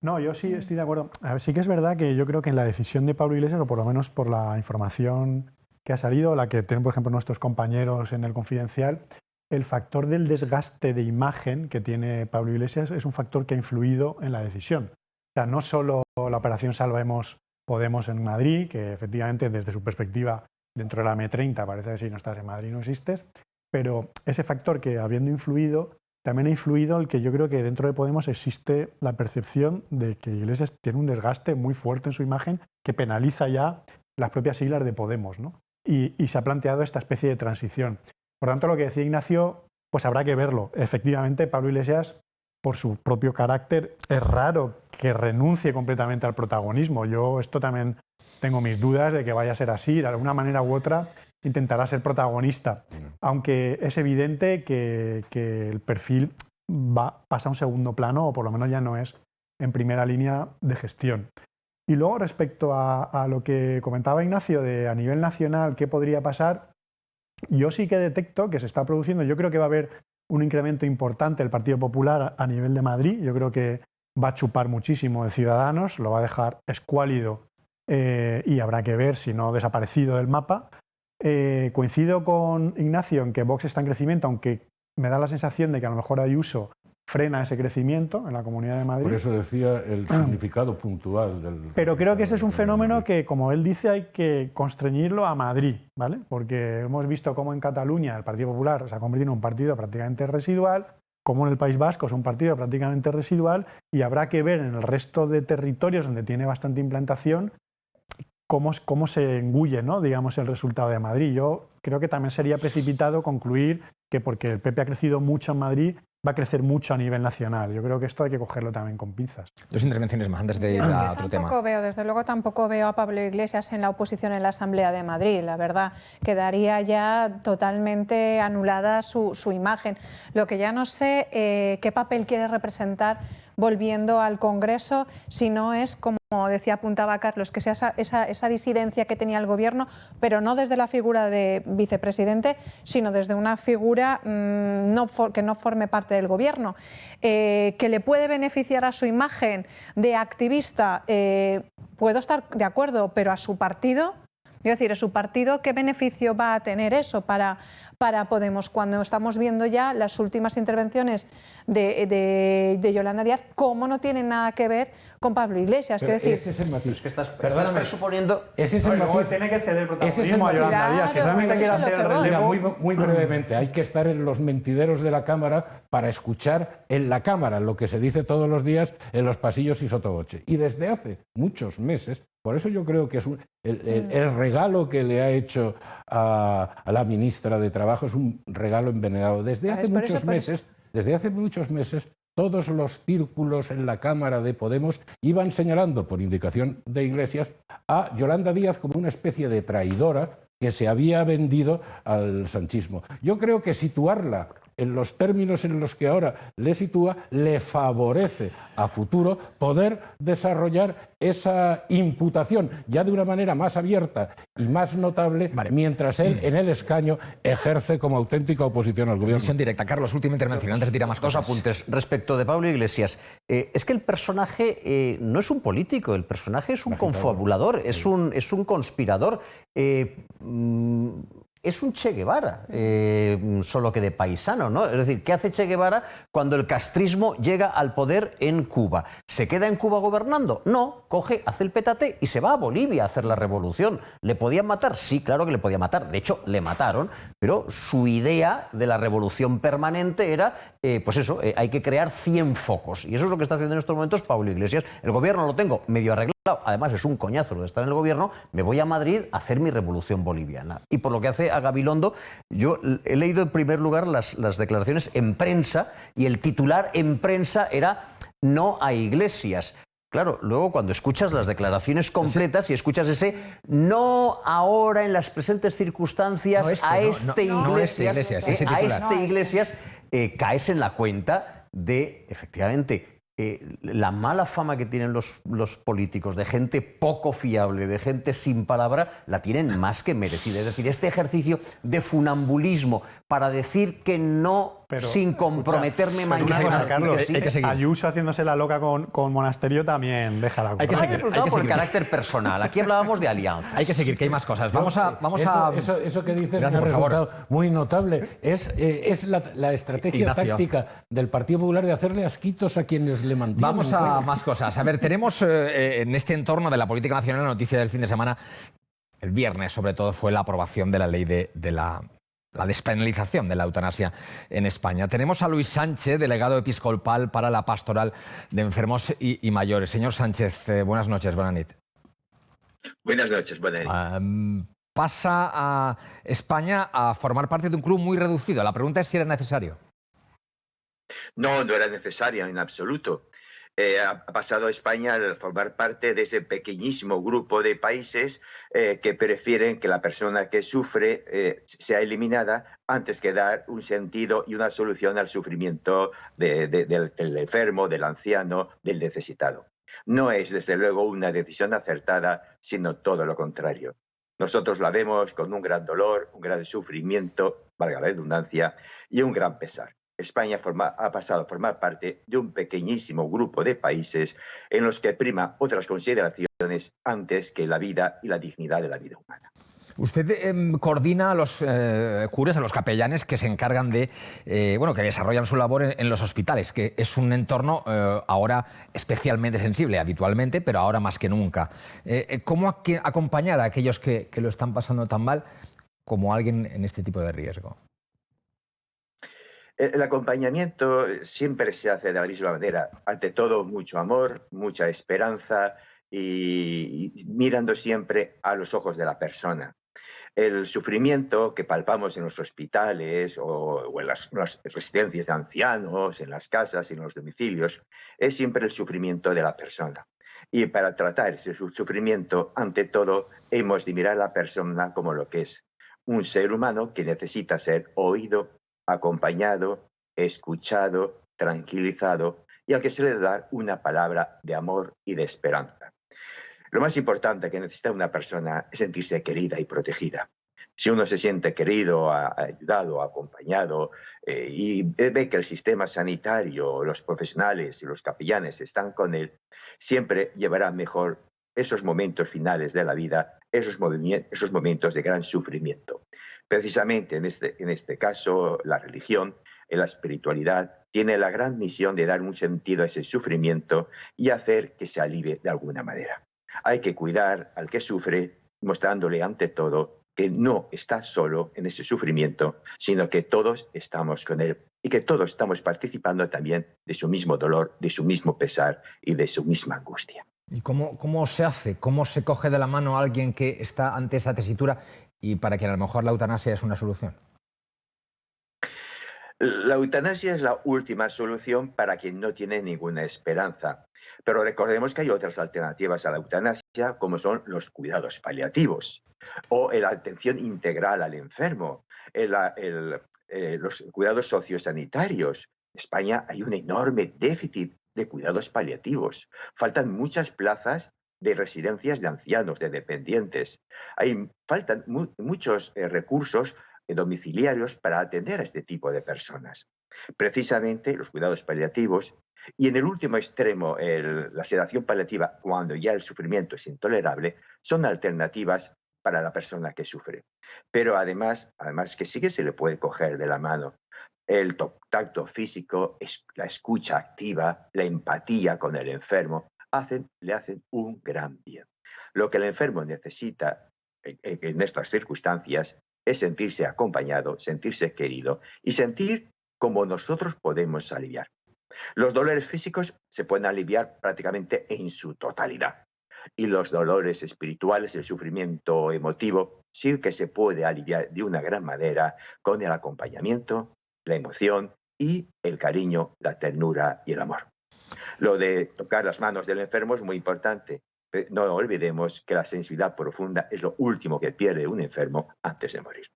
No, yo sí estoy de acuerdo. A ver, sí que es verdad que yo creo que en la decisión de Pablo Iglesias, o por lo menos por la información que ha salido, la que tienen, por ejemplo, nuestros compañeros en El Confidencial, el factor del desgaste de imagen que tiene Pablo Iglesias es un factor que ha influido en la decisión. O sea, no solo la operación Salvemos Podemos en Madrid, que efectivamente desde su perspectiva dentro de la M30 parece que si no estás en Madrid no existes, pero ese factor que habiendo influido, también ha influido el que yo creo que dentro de Podemos existe la percepción de que Iglesias tiene un desgaste muy fuerte en su imagen que penaliza ya las propias siglas de Podemos, ¿no? Y se ha planteado esta especie de transición. Por tanto, lo que decía Ignacio, pues habrá que verlo. Efectivamente, Pablo Iglesias, por su propio carácter, es raro que renuncie completamente al protagonismo. Yo esto también tengo mis dudas de que vaya a ser así. De alguna manera u otra intentará ser protagonista, aunque es evidente que el perfil pasa a un segundo plano o por lo menos ya no es en primera línea de gestión. Y luego respecto a lo que comentaba Ignacio de a nivel nacional qué podría pasar, yo sí que detecto que se está produciendo, yo creo que va a haber un incremento importante del Partido Popular a nivel de Madrid, yo creo que va a chupar muchísimo de Ciudadanos, lo va a dejar escuálido y habrá que ver si no desaparecido del mapa. Coincido con Ignacio en que Vox está en crecimiento, aunque me da la sensación de que a lo mejor Ayuso frena ese crecimiento en la Comunidad de Madrid. Por eso decía el significado puntual del... Pero creo que ese es un fenómeno que, como él dice, hay que constreñirlo a Madrid, ¿vale? Porque hemos visto cómo en Cataluña el Partido Popular se ha convertido en un partido prácticamente residual, como en el País Vasco es un partido prácticamente residual, y habrá que ver en el resto de territorios donde tiene bastante implantación cómo se engulle, ¿no?, digamos, el resultado de Madrid. Yo creo que también sería precipitado concluir que porque el PP ha crecido mucho en Madrid, va a crecer mucho a nivel nacional. Yo creo que esto hay que cogerlo también con pinzas. Dos intervenciones más antes de ir a otro tema. Desde luego tampoco veo a Pablo Iglesias en la oposición en la Asamblea de Madrid. La verdad, quedaría ya totalmente anulada su imagen. Lo que ya no sé qué papel quiere representar volviendo al Congreso, si no es, como decía, apuntaba Carlos, que sea esa disidencia que tenía el Gobierno, pero no desde la figura de vicepresidente, sino desde una figura que no forme parte del Gobierno. Que le puede beneficiar a su imagen de activista, puedo estar de acuerdo, pero a su partido... Es decir, ¿su partido qué beneficio va a tener eso para Podemos? Cuando estamos viendo ya las últimas intervenciones de Yolanda Díaz, cómo no tienen nada que ver con Pablo Iglesias. Pero quiero decir, ese es el matiz. Es que estás presuponiendo... Ese es el matiz. Tiene que ceder el protagonismo a Yolanda Díaz. Si realmente quiere hacer el relevo... Muy brevemente, hay que estar en los mentideros de la Cámara para escuchar en la Cámara lo que se dice todos los días en los pasillos y sottovoce. Y desde hace muchos meses Por eso yo creo que es el regalo que le ha hecho a la ministra de Trabajo es un regalo envenenado. Desde hace muchos meses, todos los círculos en la Cámara de Podemos iban señalando, por indicación de Iglesias, a Yolanda Díaz como una especie de traidora que se había vendido al sanchismo. Yo creo que situarla en los términos en los que ahora le sitúa, le favorece a futuro poder desarrollar esa imputación ya de una manera más abierta y más notable, mientras él en el escaño ejerce como auténtica oposición al gobierno. Visión directa. Carlos, última intervención, antes de tirar más Dos cosas. apuntes. Respecto de Pablo Iglesias, es que el personaje no es un político, el personaje es un confabulador, es un conspirador. Es un Che Guevara, solo que de paisano, ¿no? Es decir, ¿qué hace Che Guevara cuando el castrismo llega al poder en Cuba? ¿Se queda en Cuba gobernando? No, coge, hace el petate y se va a Bolivia a hacer la revolución. ¿Le podían matar? Sí, claro que le podían matar. De hecho, le mataron, pero su idea de la revolución permanente era, pues eso, hay que crear 100 focos. Y eso es lo que está haciendo en estos momentos Pablo Iglesias. El gobierno lo tengo medio arreglado. Además, es un coñazo lo de estar en el gobierno. Me voy a Madrid a hacer mi revolución boliviana. Y por lo que hace a Gabilondo, yo he leído en primer lugar las declaraciones en prensa y el titular en prensa era "no a Iglesias". Claro, luego cuando escuchas las declaraciones completas y escuchas ese "no ahora en las presentes circunstancias a este Iglesias", caes en la cuenta de, efectivamente, la mala fama que tienen los políticos, de gente poco fiable, de gente sin palabra, la tienen más que merecida. Es decir, este ejercicio de funambulismo para decir que no, pero, sin comprometerme mañana. Carlos, sí, Ayuso haciéndose la loca con Monasterio también deja la culpa. Hay que seguir. Por el carácter personal. Aquí hablábamos de alianzas. Hay que seguir, que hay más cosas. Eso que dices me ha resultado muy notable. Es la estrategia táctica del Partido Popular de hacerle asquitos a quienes le mantienen. Vamos a más cosas. A ver, tenemos en este entorno de la política nacional la noticia del fin de semana, el viernes sobre todo, fue la aprobación de la ley de la despenalización de la eutanasia en España. Tenemos a Luis Sánchez, delegado episcopal para la pastoral de enfermos y mayores. Señor Sánchez, buenas noches, buenas noches. Buenas noches, buenas noches. Pasa a España a formar parte de un club muy reducido. La pregunta es si era necesario. No, no era necesario en absoluto. Ha pasado a España a formar parte de ese pequeñísimo grupo de países que prefieren que la persona que sufre sea eliminada antes que dar un sentido y una solución al sufrimiento del enfermo, del anciano, del necesitado. No es, desde luego, una decisión acertada, sino todo lo contrario. Nosotros la vemos con un gran dolor, un gran sufrimiento, valga la redundancia, y un gran pesar. España ha pasado a formar parte de un pequeñísimo grupo de países en los que prima otras consideraciones antes que la vida y la dignidad de la vida humana. Usted coordina a los curas, a los capellanes que se encargan de, que desarrollan su labor en los hospitales, que es un entorno ahora especialmente sensible, habitualmente, pero ahora más que nunca. ¿Cómo acompañar a aquellos que lo están pasando tan mal como alguien en este tipo de riesgo? El acompañamiento siempre se hace de la misma manera. Ante todo, mucho amor, mucha esperanza y mirando siempre a los ojos de la persona. El sufrimiento que palpamos en los hospitales o en las residencias de ancianos, en las casas y en los domicilios, es siempre el sufrimiento de la persona. Y para tratar ese sufrimiento, ante todo, hemos de mirar a la persona como lo que es. Un ser humano que necesita ser oído, acompañado, escuchado, tranquilizado y al que se le debe dar una palabra de amor y de esperanza. Lo más importante que necesita una persona es sentirse querida y protegida. Si uno se siente querido, ayudado, acompañado y ve que el sistema sanitario, los profesionales y los capellanes están con él, siempre llevará mejor esos momentos finales de la vida, esos momentos de gran sufrimiento. Precisamente en este caso, la religión, la espiritualidad, tiene la gran misión de dar un sentido a ese sufrimiento y hacer que se alivie de alguna manera. Hay que cuidar al que sufre, mostrándole ante todo que no está solo en ese sufrimiento, sino que todos estamos con él y que todos estamos participando también de su mismo dolor, de su mismo pesar y de su misma angustia. ¿Y cómo se hace? ¿Cómo se coge de la mano a alguien que está ante esa tesitura y para quien a lo mejor la eutanasia es una solución? La eutanasia es la última solución para quien no tiene ninguna esperanza. Pero recordemos que hay otras alternativas a la eutanasia, como son los cuidados paliativos o la atención integral al enfermo, los cuidados sociosanitarios. En España hay un enorme déficit de cuidados paliativos. Faltan muchas plazas de residencias de ancianos, de dependientes. Faltan muchos recursos domiciliarios para atender a este tipo de personas. Precisamente los cuidados paliativos y en el último extremo la sedación paliativa, cuando ya el sufrimiento es intolerable, son alternativas para la persona que sufre. Pero además que sí que se le puede coger de la mano. El tacto físico, la escucha activa, la empatía con el enfermo, le hacen un gran bien. Lo que el enfermo necesita en estas circunstancias es sentirse acompañado, sentirse querido y sentir como nosotros podemos aliviar. Los dolores físicos se pueden aliviar prácticamente en su totalidad. Y los dolores espirituales, el sufrimiento emotivo, sí que se puede aliviar de una gran manera con el acompañamiento, la emoción y el cariño, la ternura y el amor. Lo de tocar las manos del enfermo es muy importante. No olvidemos que la sensibilidad profunda es lo último que pierde un enfermo antes de morir.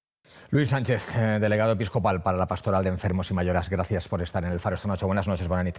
Luis Sánchez, delegado episcopal para la Pastoral de Enfermos y Mayoras. Gracias por estar en el Faro esta noche. Buenas noches, buena nit.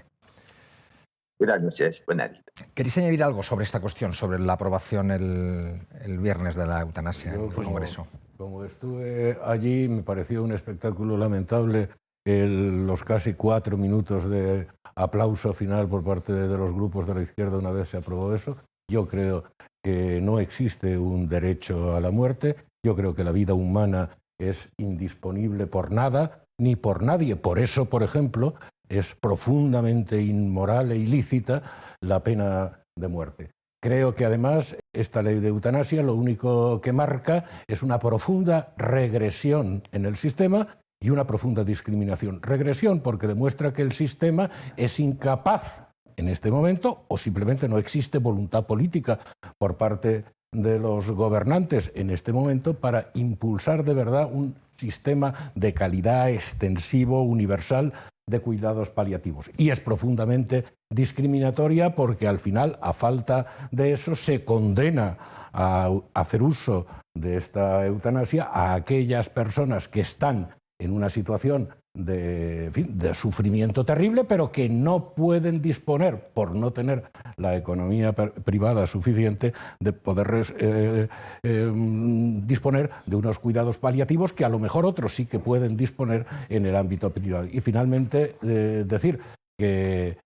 Buenas noches, buena nit. ¿Queréis añadir algo sobre esta cuestión, sobre la aprobación el viernes de la eutanasia en el Congreso? Como estuve allí, me pareció un espectáculo lamentable los casi 4 minutos de aplauso final por parte de los grupos de la izquierda una vez se aprobó eso. Yo creo que no existe un derecho a la muerte. Yo creo que la vida humana es indisponible por nada ni por nadie. Por eso, por ejemplo, es profundamente inmoral e ilícita la pena de muerte. Creo que además esta ley de eutanasia lo único que marca es una profunda regresión en el sistema y una profunda discriminación. Regresión porque demuestra que el sistema es incapaz en este momento o simplemente no existe voluntad política por parte de los gobernantes en este momento para impulsar de verdad un sistema de calidad extensivo, universal, de cuidados paliativos. Y es profundamente discriminatoria porque al final, a falta de eso, se condena a hacer uso de esta eutanasia a aquellas personas que están en una situación de sufrimiento terrible, pero que no pueden disponer, por no tener la economía privada suficiente, de poder disponer de unos cuidados paliativos que a lo mejor otros sí que pueden disponer en el ámbito privado. Y finalmente decir que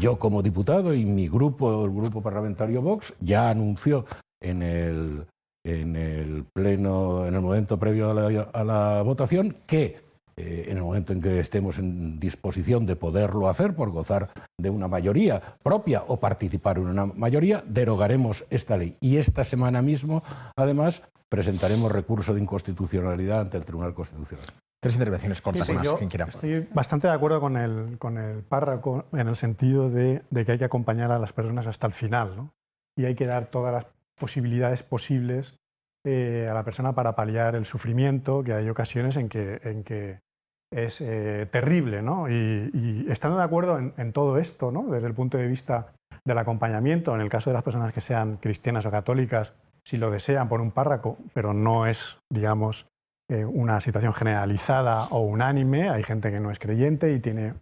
yo como diputado y mi grupo, el grupo parlamentario Vox, ya anunció en el pleno, en el momento previo a la votación, que en el momento en que estemos en disposición de poderlo hacer por gozar de una mayoría propia o participar en una mayoría, derogaremos esta ley. Y esta semana mismo, además, presentaremos recurso de inconstitucionalidad ante el Tribunal Constitucional. 3 intervenciones cortas más, quien quiera. Estoy bastante de acuerdo con el párroco en el sentido de que hay que acompañar a las personas hasta el final, ¿no? Y hay que dar todas las posibilidades posibles a la persona para paliar el sufrimiento, que hay ocasiones en que es terrible, ¿no? Y estando de acuerdo en todo esto, ¿no? Desde el punto de vista del acompañamiento, en el caso de las personas que sean cristianas o católicas, si lo desean por un párroco, pero no es, digamos, una situación generalizada o unánime, hay gente que no es creyente y tiene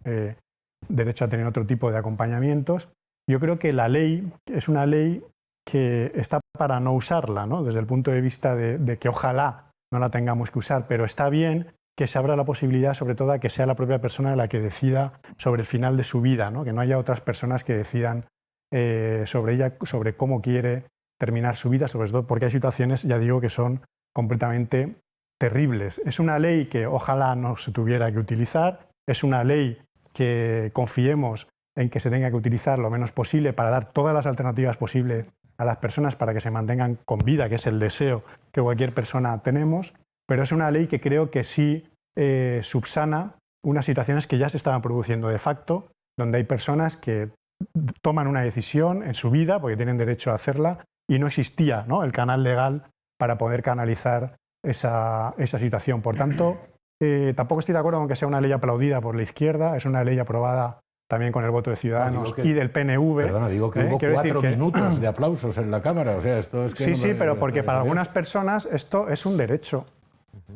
derecho a tener otro tipo de acompañamientos. Yo creo que la ley es una ley que está para no usarla, ¿no? Desde el punto de vista de que ojalá no la tengamos que usar, pero está bien que se abra la posibilidad, sobre todo, a que sea la propia persona la que decida sobre el final de su vida, ¿no? Que no haya otras personas que decidan sobre ella, sobre cómo quiere terminar su vida, sobre todo porque hay situaciones, ya digo, que son completamente terribles. Es una ley que ojalá no se tuviera que utilizar, es una ley que confiemos en que se tenga que utilizar lo menos posible para dar todas las alternativas posibles a las personas para que se mantengan con vida, que es el deseo que cualquier persona tenemos, pero es una ley que creo que sí subsana unas situaciones que ya se estaban produciendo de facto, donde hay personas que toman una decisión en su vida, porque tienen derecho a hacerla, y no existía, ¿no?, el canal legal para poder canalizar esa situación. Por tanto, tampoco estoy de acuerdo con que sea una ley aplaudida por la izquierda, es una ley aprobada también con el voto de Ciudadanos y del PNV. Perdona, digo que hubo 4 minutos de aplausos en la Cámara. O sea, esto es que sí, no sí, pero porque para algunas personas esto es un derecho.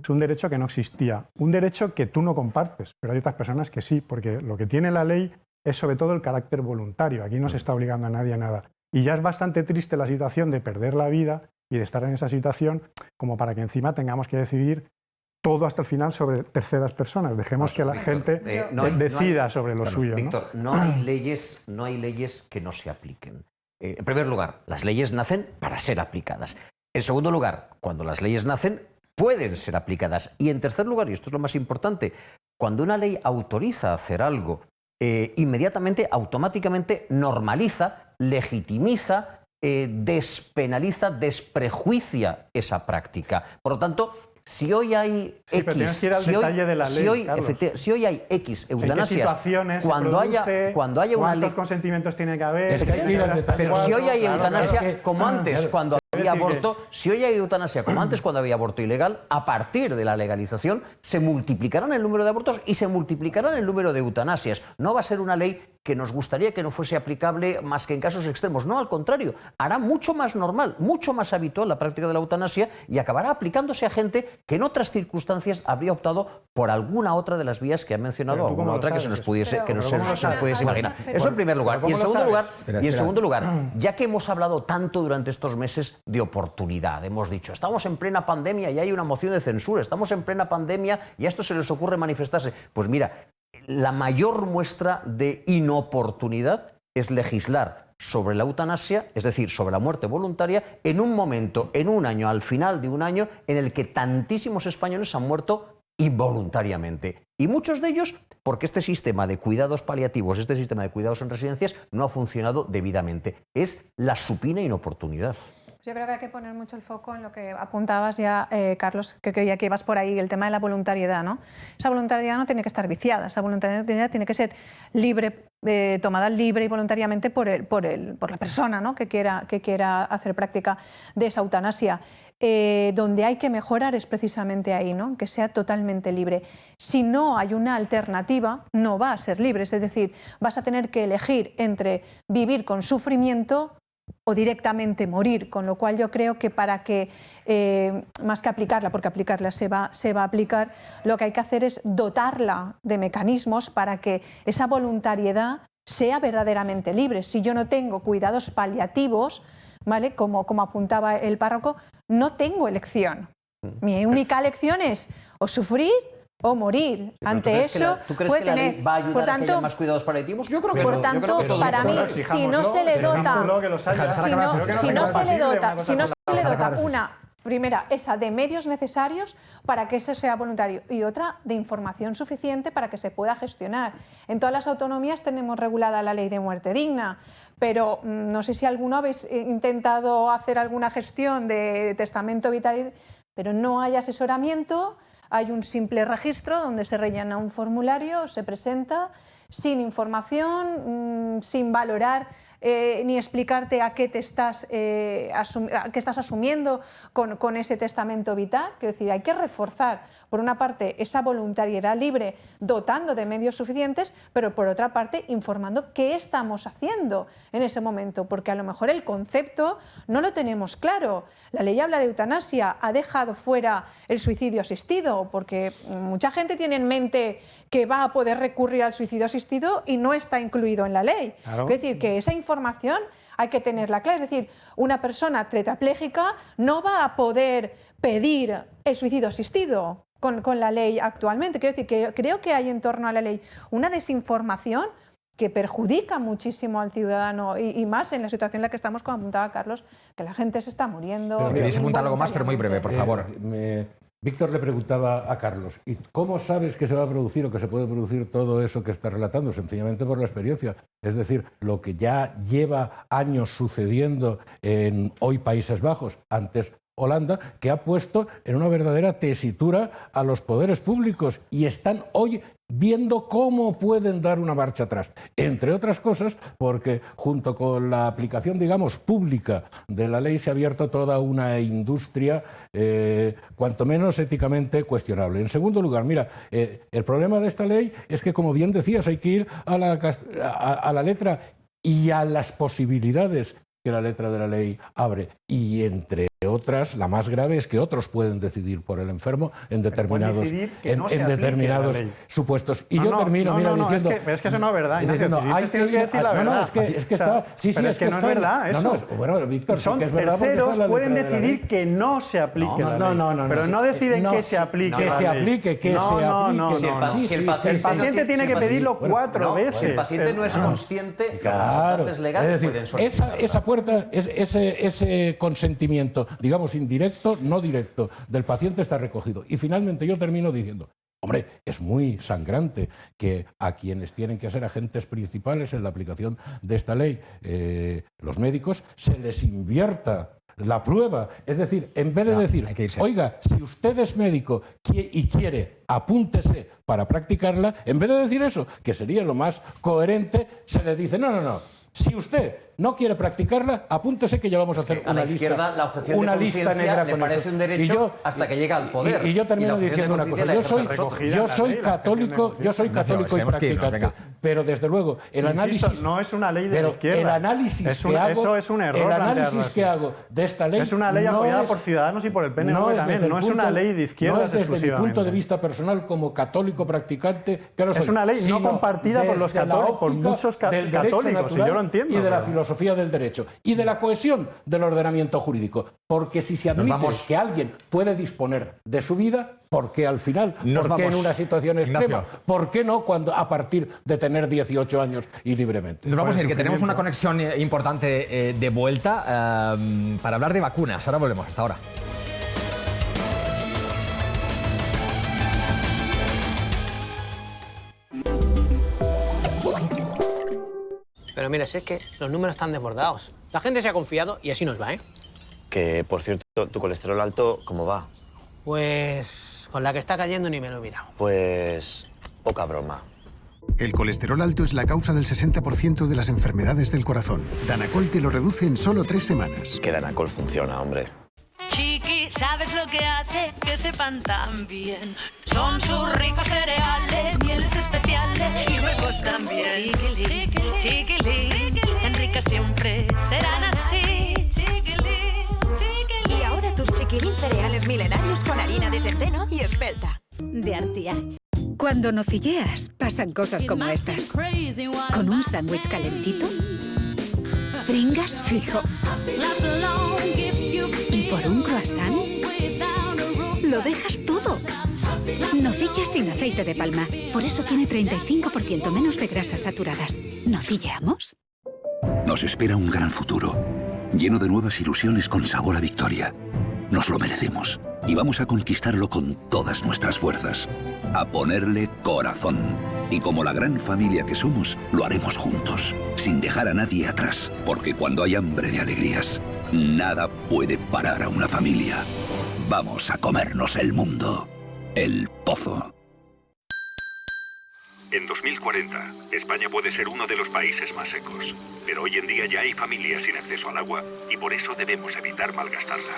Es un derecho que no existía. Un derecho que tú no compartes, pero hay otras personas que sí, porque lo que tiene la ley es sobre todo el carácter voluntario. Aquí no se está obligando a nadie a nada. Y ya es bastante triste la situación de perder la vida y de estar en esa situación como para que encima tengamos que decidir todo hasta el final sobre terceras personas. Dejemos que la gente decida sobre lo suyo. Víctor, no hay leyes que no se apliquen. En primer lugar, las leyes nacen para ser aplicadas. En segundo lugar, cuando las leyes nacen, pueden ser aplicadas. Y en tercer lugar, y esto es lo más importante, cuando una ley autoriza hacer algo, inmediatamente, automáticamente normaliza, legitimiza, despenaliza, desprejuicia esa práctica. Por lo tanto, si hoy hay si hoy hay X eutanasias, cuando haya una ley, ¿cuántos consentimientos tiene que haber? Pero si hoy hay eutanasia como antes, cuando había aborto, si hoy hay eutanasia como antes, cuando había aborto ilegal, a partir de la legalización se multiplicarán el número de abortos y se multiplicarán el número de eutanasias. No va a ser una ley que nos gustaría que no fuese aplicable más que en casos extremos. No, al contrario, hará mucho más normal, mucho más habitual la práctica de la eutanasia y acabará aplicándose a gente que en otras circunstancias habría optado por alguna otra de las vías que ha mencionado, alguna otra que se nos pudiese imaginar. Eso en primer lugar. Y en segundo lugar, ya que hemos hablado tanto durante estos meses de oportunidad, hemos dicho, estamos en plena pandemia y hay una moción de censura, estamos en plena pandemia y a esto se les ocurre manifestarse. Pues mira, la mayor muestra de inoportunidad es legislar sobre la eutanasia, es decir, sobre la muerte voluntaria, en un momento, en un año, al final de un año, en el que tantísimos españoles han muerto involuntariamente. Y muchos de ellos porque este sistema de cuidados paliativos, este sistema de cuidados en residencias, no ha funcionado debidamente. Es la supina inoportunidad. Yo creo que hay que poner mucho el foco en lo que apuntabas ya, Carlos, que creía que ibas por ahí, el tema de la voluntariedad, ¿no? Esa voluntariedad no tiene que estar viciada, esa voluntariedad tiene que ser libre, tomada libre y voluntariamente por la persona, ¿no?, que quiera hacer práctica de esa eutanasia. Donde hay que mejorar es precisamente ahí, ¿no?, que sea totalmente libre. Si no hay una alternativa, no va a ser libre, es decir, vas a tener que elegir entre vivir con sufrimiento o directamente morir, con lo cual yo creo que para que, más que aplicarla, porque aplicarla se va a aplicar, lo que hay que hacer es dotarla de mecanismos para que esa voluntariedad sea verdaderamente libre. Si yo no tengo cuidados paliativos, ¿vale?, como apuntaba el párroco, no tengo elección. Mi única elección es o sufrir o morir. Ante eso puede tener. ¿Va a ayudar a que haya más cuidados paliativos? Yo creo que por tanto, para mí, si no se le dota una primera, esa de medios necesarios para que eso sea voluntario y otra de información suficiente para que se pueda gestionar. En todas las autonomías tenemos regulada la ley de muerte digna, pero no sé si alguno habéis intentado hacer alguna gestión de testamento vital, pero no hay asesoramiento. Hay un simple registro donde se rellena un formulario, se presenta, sin información, sin valorar ni explicarte a qué te estás asumiendo con ese testamento vital. Quiero decir, hay que reforzar, por una parte, esa voluntariedad libre, dotando de medios suficientes, pero por otra parte, informando qué estamos haciendo en ese momento, porque a lo mejor el concepto no lo tenemos claro. La ley habla de eutanasia, ha dejado fuera el suicidio asistido, porque mucha gente tiene en mente que va a poder recurrir al suicidio asistido y no está incluido en la ley. Claro. Es decir, que esa información hay que tenerla clara. Es decir, una persona tetrapléjica no va a poder pedir el suicidio asistido con la ley actualmente. Quiero decir que creo que hay en torno a la ley una desinformación que perjudica muchísimo al ciudadano y más en la situación en la que estamos, como apuntaba Carlos, que la gente se está muriendo. Si queréis apuntar algo más, pero muy breve, por favor. Víctor le preguntaba a Carlos, ¿y cómo sabes que se va a producir o que se puede producir todo eso que está relatando? Sencillamente por la experiencia. Es decir, lo que ya lleva años sucediendo en hoy Países Bajos, antes Holanda, que ha puesto en una verdadera tesitura a los poderes públicos y están hoy viendo cómo pueden dar una marcha atrás. Entre otras cosas, porque junto con la aplicación, digamos, pública de la ley se ha abierto toda una industria, cuanto menos éticamente cuestionable. En segundo lugar, mira, el problema de esta ley es que, como bien decías, hay que ir a la letra y a las posibilidades que la letra de la ley abre. Y entre otras, la más grave es que otros pueden decidir por el enfermo en determinados supuestos. Y yo termino, diciendo... Pero es que eso no es verdad, Ignacio. Tienes que decir la verdad. Es que está... Pero es que no es verdad eso. Bueno, Víctor, sí que es verdad. Terceros pueden decidir que no se aplique la ley. Pero no deciden que se aplique. Que se aplique, que se aplique. Si el paciente tiene que pedirlo 4 veces. Si el paciente no es consciente, los representantes legales pueden solicitarlo. Esa puerta, ese consentimiento, digamos, indirecto, no directo, del paciente está recogido. Y finalmente yo termino diciendo, hombre, es muy sangrante que a quienes tienen que ser agentes principales en la aplicación de esta ley, los médicos, se les invierta la prueba. Es decir, en vez de decir, oiga, si usted es médico y quiere, apúntese para practicarla, en vez de decir eso, que sería lo más coherente, se le dice, no. Si usted no quiere practicarla, apúntese que ya vamos a hacer a la izquierda la objeción de conciencia le parece un derecho hasta que llega al poder. Y yo termino diciendo una cosa. Yo soy católico y practicante. Pero desde luego el análisis no es una ley de la izquierda. El análisis que hago de esta ley es una ley apoyada por Ciudadanos y por el PNV también. No es una ley de izquierdas exclusivamente. Desde mi punto de vista personal como católico practicante, es una ley no compartida por los católicos, por muchos católicos, y yo lo entiendo. Y de la filosofía del derecho y de la cohesión del ordenamiento jurídico. Porque si se admite que alguien puede disponer de su vida, ¿por qué al final? ¿Por qué en una situación extrema? ¿Por qué no cuando a partir de tener 18 años y libremente? Nos vamos a ir, que tenemos una conexión importante de vuelta para hablar de vacunas. Ahora volvemos, hasta ahora. Pero mira, si es que los números están desbordados. La gente se ha confiado y así nos va, ¿eh? Que, por cierto, tu colesterol alto, ¿cómo va? Pues con la que está cayendo ni me lo he mirado. Pues poca broma. El colesterol alto es la causa del 60% de las enfermedades del corazón. Danacol te lo reduce en solo 3 semanas. Que Danacol funciona, hombre. Chiqui, ¿sabes lo que hace que sepan tan bien? Son sus ricos cereales, mieles especiales y huevos también. Chiquilín, chiquilín, en rica siempre serán así. Chiquilín, chiquilín. Y ahora tus chiquilín cereales milenarios con harina de centeno y espelta. De Artiach. Cuando nocilleas, pasan cosas como estas. Con un sándwich calentito, pringas fijo. Y por un croissant, lo dejas todo. Nocilla sin aceite de palma. Por eso tiene 35% menos de grasas saturadas. ¿Nocilleamos? Nos espera un gran futuro, lleno de nuevas ilusiones con sabor a victoria. Nos lo merecemos y vamos a conquistarlo con todas nuestras fuerzas. A ponerle corazón. Y como la gran familia que somos, lo haremos juntos, sin dejar a nadie atrás. Porque cuando hay hambre de alegrías, nada puede parar a una familia. Vamos a comernos el mundo. El Pozo. En 2040, España puede ser uno de los países más secos. Pero hoy en día ya hay familias sin acceso al agua y por eso debemos evitar malgastarla.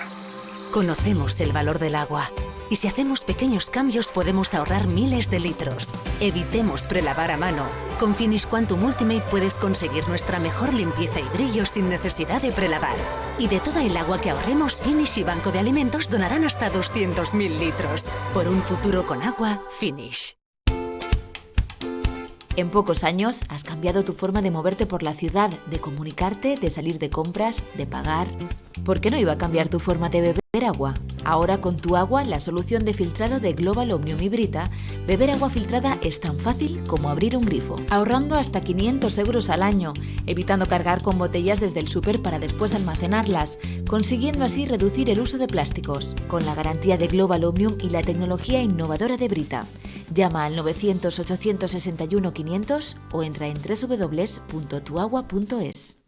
Conocemos el valor del agua. Y si hacemos pequeños cambios podemos ahorrar miles de litros. Evitemos prelavar a mano. Con Finish Quantum Ultimate puedes conseguir nuestra mejor limpieza y brillo sin necesidad de prelavar. Y de toda el agua que ahorremos, Finish y Banco de Alimentos donarán hasta 200.000 litros. Por un futuro con agua, Finish. En pocos años has cambiado tu forma de moverte por la ciudad, de comunicarte, de salir de compras, de pagar. ¿Por qué no iba a cambiar tu forma de beber agua? Ahora con tu agua, la solución de filtrado de Global Omnium y Brita, beber agua filtrada es tan fácil como abrir un grifo, ahorrando hasta 500 euros al año, evitando cargar con botellas desde el súper para después almacenarlas, consiguiendo así reducir el uso de plásticos, con la garantía de Global Omnium y la tecnología innovadora de Brita. Llama al 900-861-500 o entra en www.tuagua.es.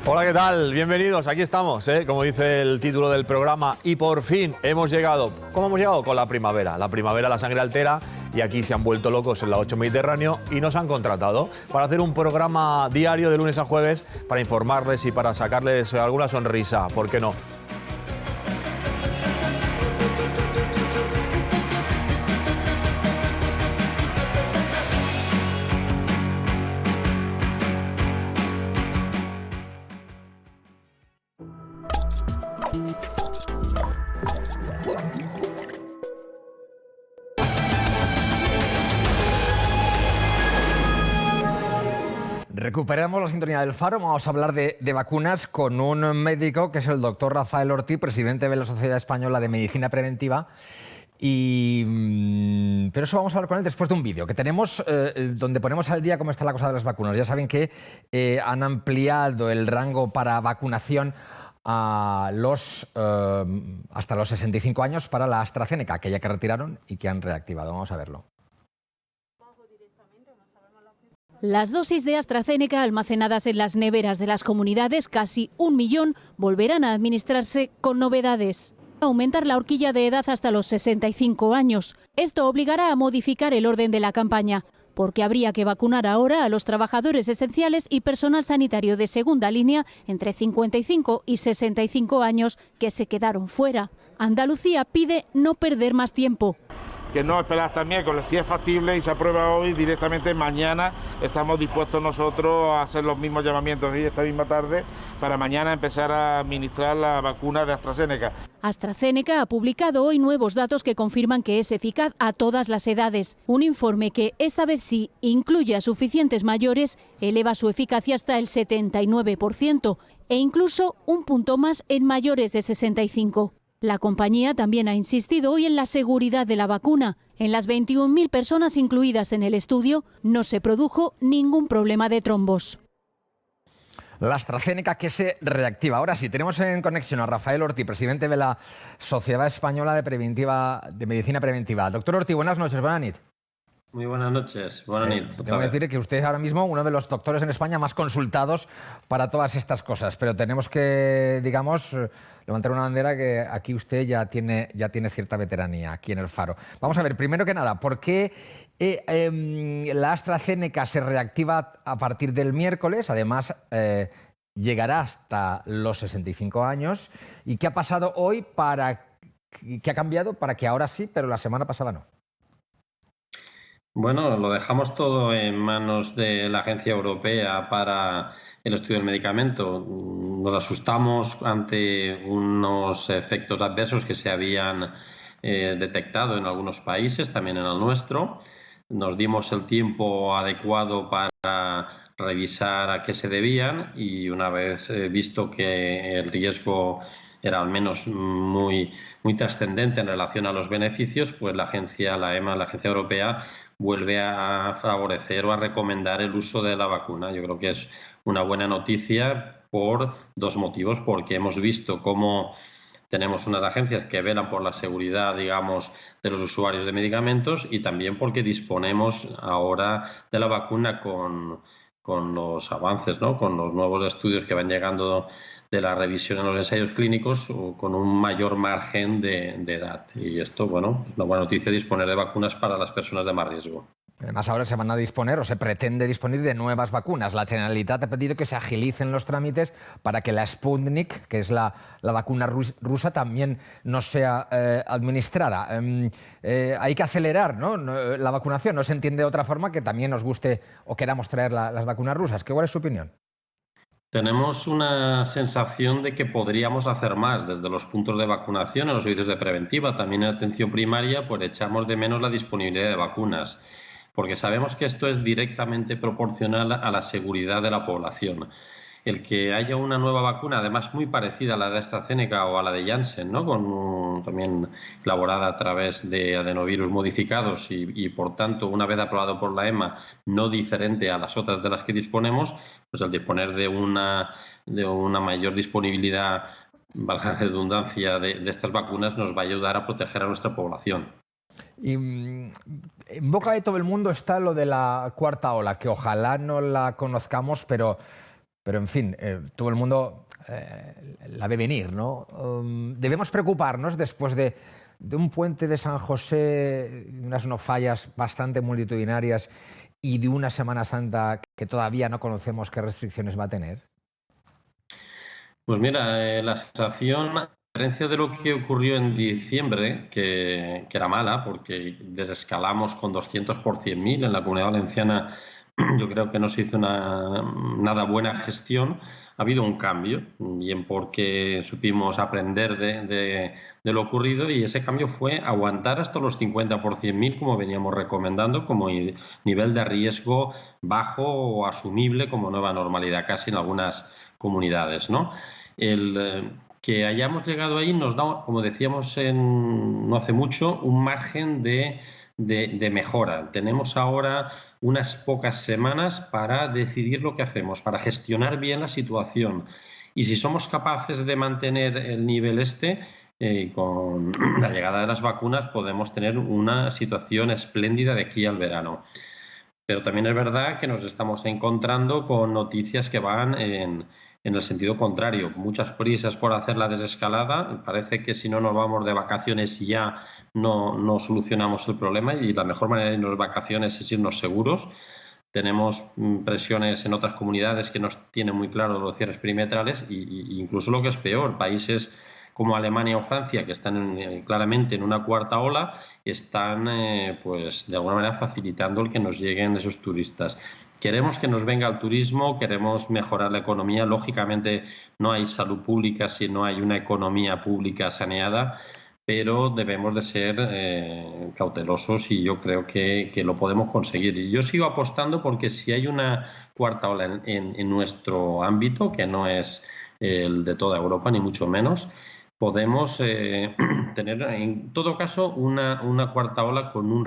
Hola, ¿qué tal? Bienvenidos, aquí estamos, como dice el título del programa, y por fin hemos llegado. ¿Cómo hemos llegado? Con la primavera. La primavera la sangre altera y aquí se han vuelto locos en la 8 Mediterráneo y nos han contratado para hacer un programa diario de lunes a jueves para informarles y para sacarles alguna sonrisa, ¿por qué no? Recuperamos la sintonía del Faro. Vamos a hablar de vacunas con un médico que es el doctor Rafael Ortiz, presidente de la Sociedad Española de Medicina Preventiva. Pero eso vamos a hablar con él después de un vídeo que tenemos donde ponemos al día cómo está la cosa de las vacunas. Ya saben que han ampliado el rango para vacunación a hasta los 65 años para la AstraZeneca, aquella que retiraron y que han reactivado. Vamos a verlo. Las dosis de AstraZeneca almacenadas en las neveras de las comunidades, casi 1 millón, volverán a administrarse con novedades. Aumentar la horquilla de edad hasta los 65 años. Esto obligará a modificar el orden de la campaña, porque habría que vacunar ahora a los trabajadores esenciales y personal sanitario de segunda línea entre 55 y 65 años que se quedaron fuera. Andalucía pide no perder más tiempo. Que no esperar hasta el miércoles, si es factible y se aprueba hoy, directamente mañana estamos dispuestos nosotros a hacer los mismos llamamientos y esta misma tarde para mañana empezar a administrar la vacuna de AstraZeneca. AstraZeneca ha publicado hoy nuevos datos que confirman que es eficaz a todas las edades. Un informe que, esta vez sí, incluye a suficientes mayores, eleva su eficacia hasta el 79% e incluso un punto más en mayores de 65. La compañía también ha insistido hoy en la seguridad de la vacuna. En las 21.000 personas incluidas en el estudio no se produjo ningún problema de trombos. La AstraZeneca que se reactiva. Ahora sí, tenemos en conexión a Rafael Ortiz, presidente de la Sociedad Española de Medicina Preventiva. Doctor Ortiz, buenas noches, buenas noches. Muy buenas noches, buenas noches. Tengo que decir que usted es ahora mismo uno de los doctores en España más consultados para todas estas cosas, pero tenemos que, digamos, levantar una bandera que aquí usted ya tiene cierta veteranía aquí en el Faro. Vamos a ver, primero que nada, ¿por qué la AstraZeneca se reactiva a partir del miércoles? Además, llegará hasta los 65 años. ¿Y qué ha pasado hoy qué ha cambiado para que ahora sí, pero la semana pasada no? Bueno, lo dejamos todo en manos de la Agencia Europea para el estudio del medicamento. Nos asustamos ante unos efectos adversos que se habían detectado en algunos países, también en el nuestro. Nos dimos el tiempo adecuado para revisar a qué se debían y una vez visto que el riesgo era al menos muy trascendente en relación a los beneficios, pues la EMA, la Agencia Europea, vuelve a favorecer o a recomendar el uso de la vacuna. Yo creo que es una buena noticia por dos motivos, porque hemos visto cómo tenemos unas agencias que velan por la seguridad, digamos, de los usuarios de medicamentos y también porque disponemos ahora de la vacuna con los avances, ¿no? Con los nuevos estudios que van llegando de la revisión en los ensayos clínicos con un mayor margen de edad. Y esto, bueno, es una buena noticia disponer de vacunas para las personas de más riesgo. Además, ahora se van a disponer o se pretende disponer de nuevas vacunas. La Generalitat ha pedido que se agilicen los trámites para que la Sputnik, que es la vacuna rusa, también no sea administrada. Hay que acelerar, ¿no? La vacunación. No se entiende de otra forma que también nos guste o queramos traer las vacunas rusas. ¿Cuál es su opinión? Tenemos una sensación de que podríamos hacer más desde los puntos de vacunación en los servicios de preventiva. También en atención primaria, pues echamos de menos la disponibilidad de vacunas, porque sabemos que esto es directamente proporcional a la seguridad de la población. El que haya una nueva vacuna, además muy parecida a la de AstraZeneca o a la de Janssen, ¿no? También elaborada a través de adenovirus modificados y, por tanto, una vez aprobado por la EMA, no diferente a las otras de las que disponemos, pues al disponer de una mayor disponibilidad, valga la redundancia, de estas vacunas, nos va a ayudar a proteger a nuestra población. Y en boca de todo el mundo está lo de la cuarta ola, que ojalá no la conozcamos, pero en fin, todo el mundo la ve venir, ¿no? Debemos preocuparnos después de un puente de San José, unas no fallas bastante multitudinarias y de una Semana Santa que todavía no conocemos qué restricciones va a tener. Pues mira, la sensación, a diferencia de lo que ocurrió en diciembre, que era mala, porque desescalamos con 200 por 100.000 en la Comunidad Valenciana, yo creo que no se hizo nada buena gestión. Ha habido un cambio, bien porque supimos aprender de lo ocurrido, y ese cambio fue aguantar hasta los 50 por 100.000, como veníamos recomendando, como nivel de riesgo bajo o asumible como nueva normalidad, casi en algunas comunidades, ¿no? El que hayamos llegado ahí nos da, como decíamos no hace mucho, un margen de mejora. Tenemos ahora unas pocas semanas para decidir lo que hacemos, para gestionar bien la situación. Y si somos capaces de mantener el nivel con la llegada de las vacunas, podemos tener una situación espléndida de aquí al verano. Pero también es verdad que nos estamos encontrando con noticias que van en el sentido contrario. Muchas prisas por hacer la desescalada. Parece que si no nos vamos de vacaciones ya no solucionamos el problema, y la mejor manera de irnos de vacaciones es irnos seguros. Tenemos presiones en otras comunidades que nos tienen muy claros los cierres perimetrales, e incluso lo que es peor, países como Alemania o Francia, que están claramente en una cuarta ola, están pues de alguna manera facilitando el que nos lleguen esos turistas. Queremos que nos venga el turismo, queremos mejorar la economía. Lógicamente no hay salud pública si no hay una economía pública saneada, pero debemos de ser cautelosos, y yo creo que lo podemos conseguir. Y yo sigo apostando porque si hay una cuarta ola en nuestro ámbito, que no es el de toda Europa, ni mucho menos, podemos tener en todo caso una cuarta ola con un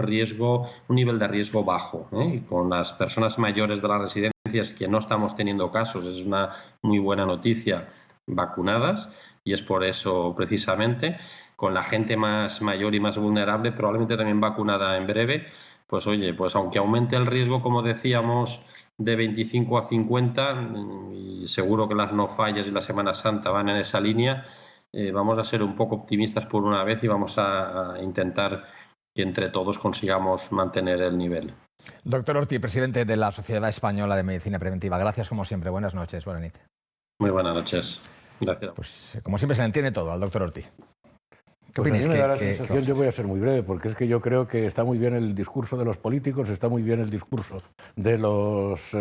nivel de riesgo bajo, y con las personas mayores de las residencias, que no estamos teniendo casos, es una muy buena noticia, vacunadas, y es por eso precisamente, con la gente más mayor y más vulnerable, probablemente también vacunada en breve, pues oye, pues aunque aumente el riesgo, como decíamos, de 25 a 50, y seguro que las no fallas y la Semana Santa van en esa línea, vamos a ser un poco optimistas por una vez y vamos a intentar que entre todos consigamos mantener el nivel. Doctor Orti, presidente de la Sociedad Española de Medicina Preventiva. Gracias, como siempre. Buenas noches. Buenas noches. Muy buenas noches. Gracias. Pues como siempre se le entiende todo al doctor Orti. Pues a mí me da la sensación, yo voy a ser muy breve, porque es que yo creo que está muy bien el discurso de los políticos, está muy bien el discurso de los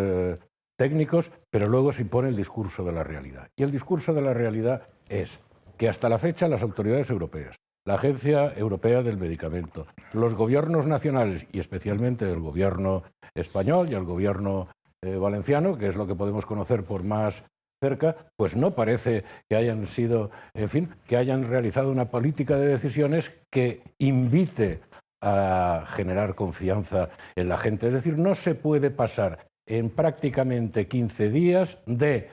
técnicos, pero luego se impone el discurso de la realidad. Y el discurso de la realidad es que hasta la fecha las autoridades europeas, la Agencia Europea del Medicamento, los gobiernos nacionales y especialmente el gobierno español y el gobierno valenciano, que es lo que podemos conocer por más cerca, pues no parece que hayan sido, en fin, que hayan realizado una política de decisiones que invite a generar confianza en la gente. Es decir, no se puede pasar en prácticamente 15 días de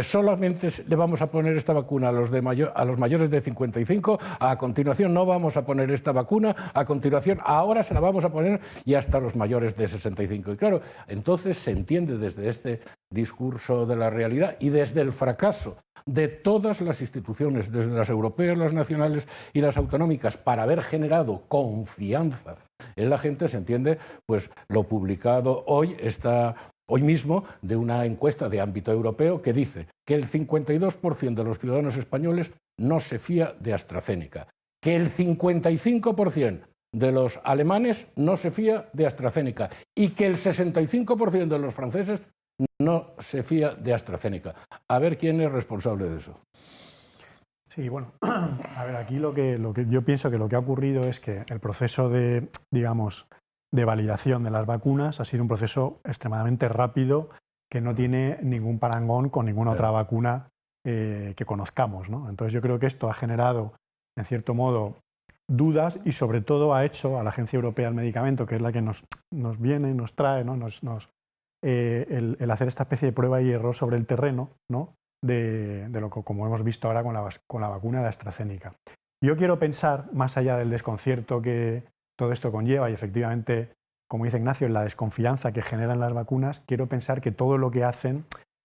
solamente le vamos a poner esta vacuna a los mayores de 55, a continuación no vamos a poner esta vacuna, a continuación ahora se la vamos a poner y hasta los mayores de 65. Y claro, entonces se entiende desde este discurso de la realidad y desde el fracaso de todas las instituciones, desde las europeas, las nacionales y las autonómicas, para haber generado confianza en la gente, se entiende pues lo publicado hoy mismo de una encuesta de ámbito europeo que dice que el 52% de los ciudadanos españoles no se fía de AstraZeneca, que el 55% de los alemanes no se fía de AstraZeneca y que el 65% de los franceses no se fía de AstraZeneca. A ver quién es responsable de eso. Sí, bueno, a ver, aquí lo que yo pienso que lo que ha ocurrido es que el proceso de, digamos, de validación de las vacunas ha sido un proceso extremadamente rápido que no tiene ningún parangón con ninguna otra vacuna que conozcamos, ¿no? Entonces yo creo que esto ha generado, en cierto modo, dudas y sobre todo ha hecho a la Agencia Europea del Medicamento, que es la que nos viene, nos trae, ¿no? El hacer esta especie de prueba y error sobre el terreno, ¿no? de lo que, como hemos visto ahora con la vacuna de AstraZeneca. Yo quiero pensar, más allá del desconcierto que todo esto conlleva y efectivamente, como dice Ignacio, la desconfianza que generan las vacunas, quiero pensar que todo lo que hacen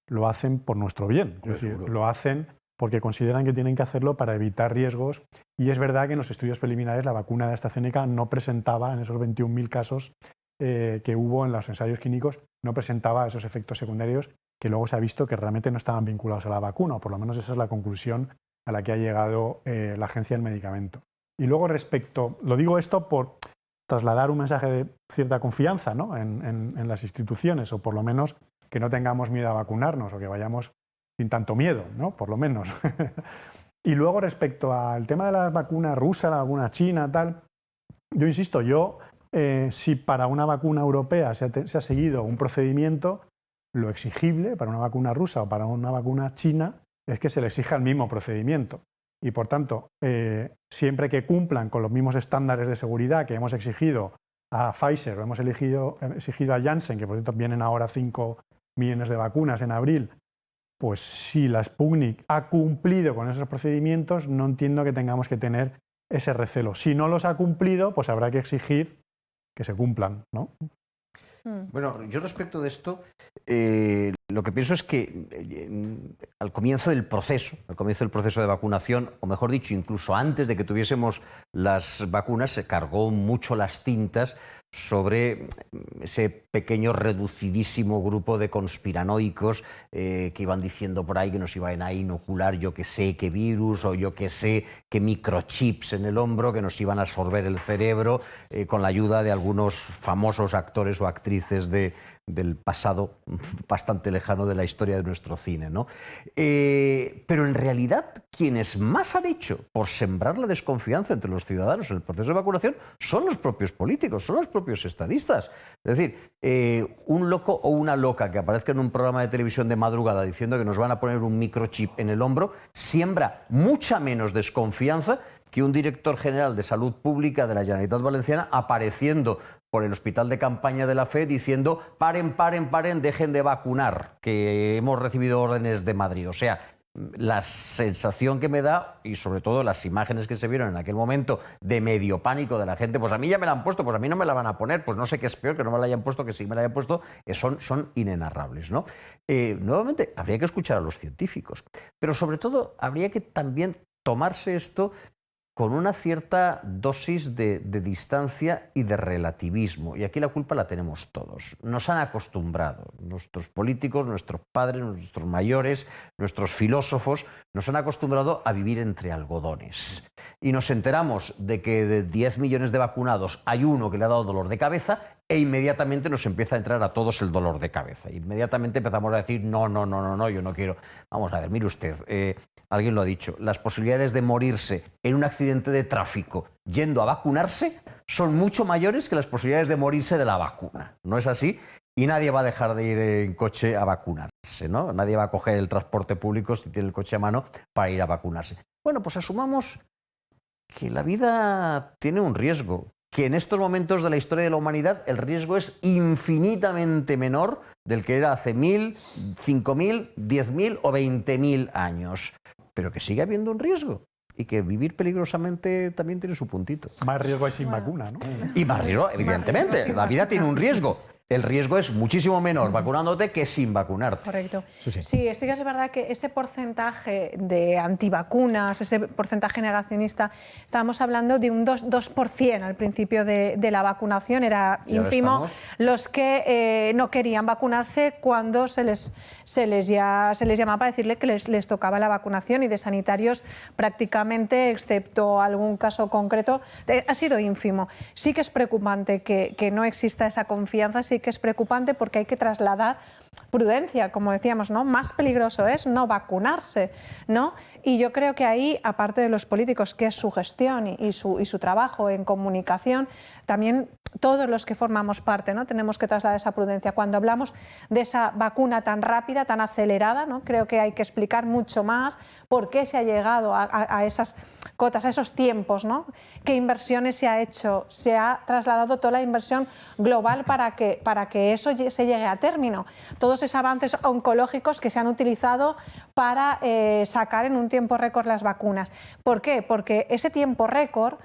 lo hacen por nuestro bien. Es decir, lo hacen porque consideran que tienen que hacerlo para evitar riesgos. Y es verdad que en los estudios preliminares la vacuna de AstraZeneca no presentaba, en esos 21.000 casos que hubo en los ensayos clínicos, no presentaba esos efectos secundarios que luego se ha visto que realmente no estaban vinculados a la vacuna, o por lo menos esa es la conclusión a la que ha llegado la Agencia del Medicamento. Y luego lo digo esto por trasladar un mensaje de cierta confianza, ¿no?, en las instituciones, o por lo menos que no tengamos miedo a vacunarnos, o que vayamos sin tanto miedo, ¿no?, por lo menos. Y luego respecto al tema de la vacuna rusa, la vacuna china, tal, yo insisto, si para una vacuna europea se ha seguido un procedimiento, lo exigible para una vacuna rusa o para una vacuna china es que se le exija el mismo procedimiento. Y por tanto, siempre que cumplan con los mismos estándares de seguridad que hemos exigido a Pfizer o hemos exigido a Janssen, que por cierto vienen ahora 5 millones de vacunas en abril, pues si la Sputnik ha cumplido con esos procedimientos, no entiendo que tengamos que tener ese recelo. Si no los ha cumplido, pues habrá que exigir que se cumplan, ¿no? Bueno, yo respecto de esto, lo que pienso es que al comienzo del proceso de vacunación, o mejor dicho, incluso antes de que tuviésemos las vacunas, se cargó mucho las tintas sobre ese pequeño reducidísimo grupo de conspiranoicos que iban diciendo por ahí que nos iban a inocular yo que sé qué virus o yo que sé qué microchips en el hombro que nos iban a absorber el cerebro con la ayuda de algunos famosos actores o actrices del pasado bastante lejano de la historia de nuestro cine, ¿no? Pero en realidad quienes más han hecho por sembrar la desconfianza entre los ciudadanos en el proceso de vacunación son los propios políticos, son los propios estadistas. Es decir, un loco o una loca que aparezca en un programa de televisión de madrugada diciendo que nos van a poner un microchip en el hombro siembra mucha menos desconfianza que un director general de salud pública de la Generalitat Valenciana apareciendo por el hospital de campaña de la FE diciendo paren, dejen de vacunar, que hemos recibido órdenes de Madrid. O sea, la sensación que me da, y sobre todo las imágenes que se vieron en aquel momento de medio pánico de la gente, pues a mí ya me la han puesto, pues a mí no me la van a poner, pues no sé qué es peor, que no me la hayan puesto, que sí me la hayan puesto, son inenarrables, ¿no? Nuevamente, habría que escuchar a los científicos, pero sobre todo habría que también tomarse esto con una cierta dosis de distancia y de relativismo. Y aquí la culpa la tenemos todos. Nos han acostumbrado, nuestros políticos, nuestros padres, nuestros mayores, nuestros filósofos, nos han acostumbrado a vivir entre algodones. Y nos enteramos de que de 10 millones de vacunados hay uno que le ha dado dolor de cabeza e inmediatamente nos empieza a entrar a todos el dolor de cabeza. Inmediatamente empezamos a decir, no, yo no quiero. Vamos a ver, mire usted, alguien lo ha dicho, las posibilidades de morirse en un accidente de tráfico yendo a vacunarse son mucho mayores que las posibilidades de morirse de la vacuna. ¿No es así? Y nadie va a dejar de ir en coche a vacunarse, ¿no? Nadie va a coger el transporte público si tiene el coche a mano para ir a vacunarse. Bueno, pues asumamos que la vida tiene un riesgo, que en estos momentos de la historia de la humanidad el riesgo es infinitamente menor del que era hace 1.000, 5.000, 10.000 o 20.000 años. Pero que sigue habiendo un riesgo y que vivir peligrosamente también tiene su puntito. Más riesgo hay sin vacuna, ¿no? Y más riesgo, evidentemente. La vida tiene un riesgo. El riesgo es muchísimo menor vacunándote que sin vacunarte. Correcto. Sí, que es verdad que ese porcentaje de antivacunas, ese porcentaje negacionista, estábamos hablando de un 2% al principio de la vacunación, era ínfimo los que no querían vacunarse cuando se les llamaba para decirle que les tocaba la vacunación, y de sanitarios prácticamente, excepto algún caso concreto, ha sido ínfimo. Sí que es preocupante que no exista esa confianza, sí que es preocupante porque hay que trasladar prudencia, como decíamos, ¿no? Más peligroso es no vacunarse, ¿no? Y yo creo que ahí, aparte de los políticos, que es su gestión y su trabajo en comunicación, también todos los que formamos parte, ¿no? Tenemos que trasladar esa prudencia. Cuando hablamos de esa vacuna tan rápida, tan acelerada, ¿no? Creo que hay que explicar mucho más por qué se ha llegado a esas cotas, a esos tiempos, ¿no? ¿Qué inversiones se ha hecho? Se ha trasladado toda la inversión global para que eso se llegue a término. Todos esos avances oncológicos que se han utilizado para sacar en un tiempo récord las vacunas. ¿Por qué? Porque ese tiempo récord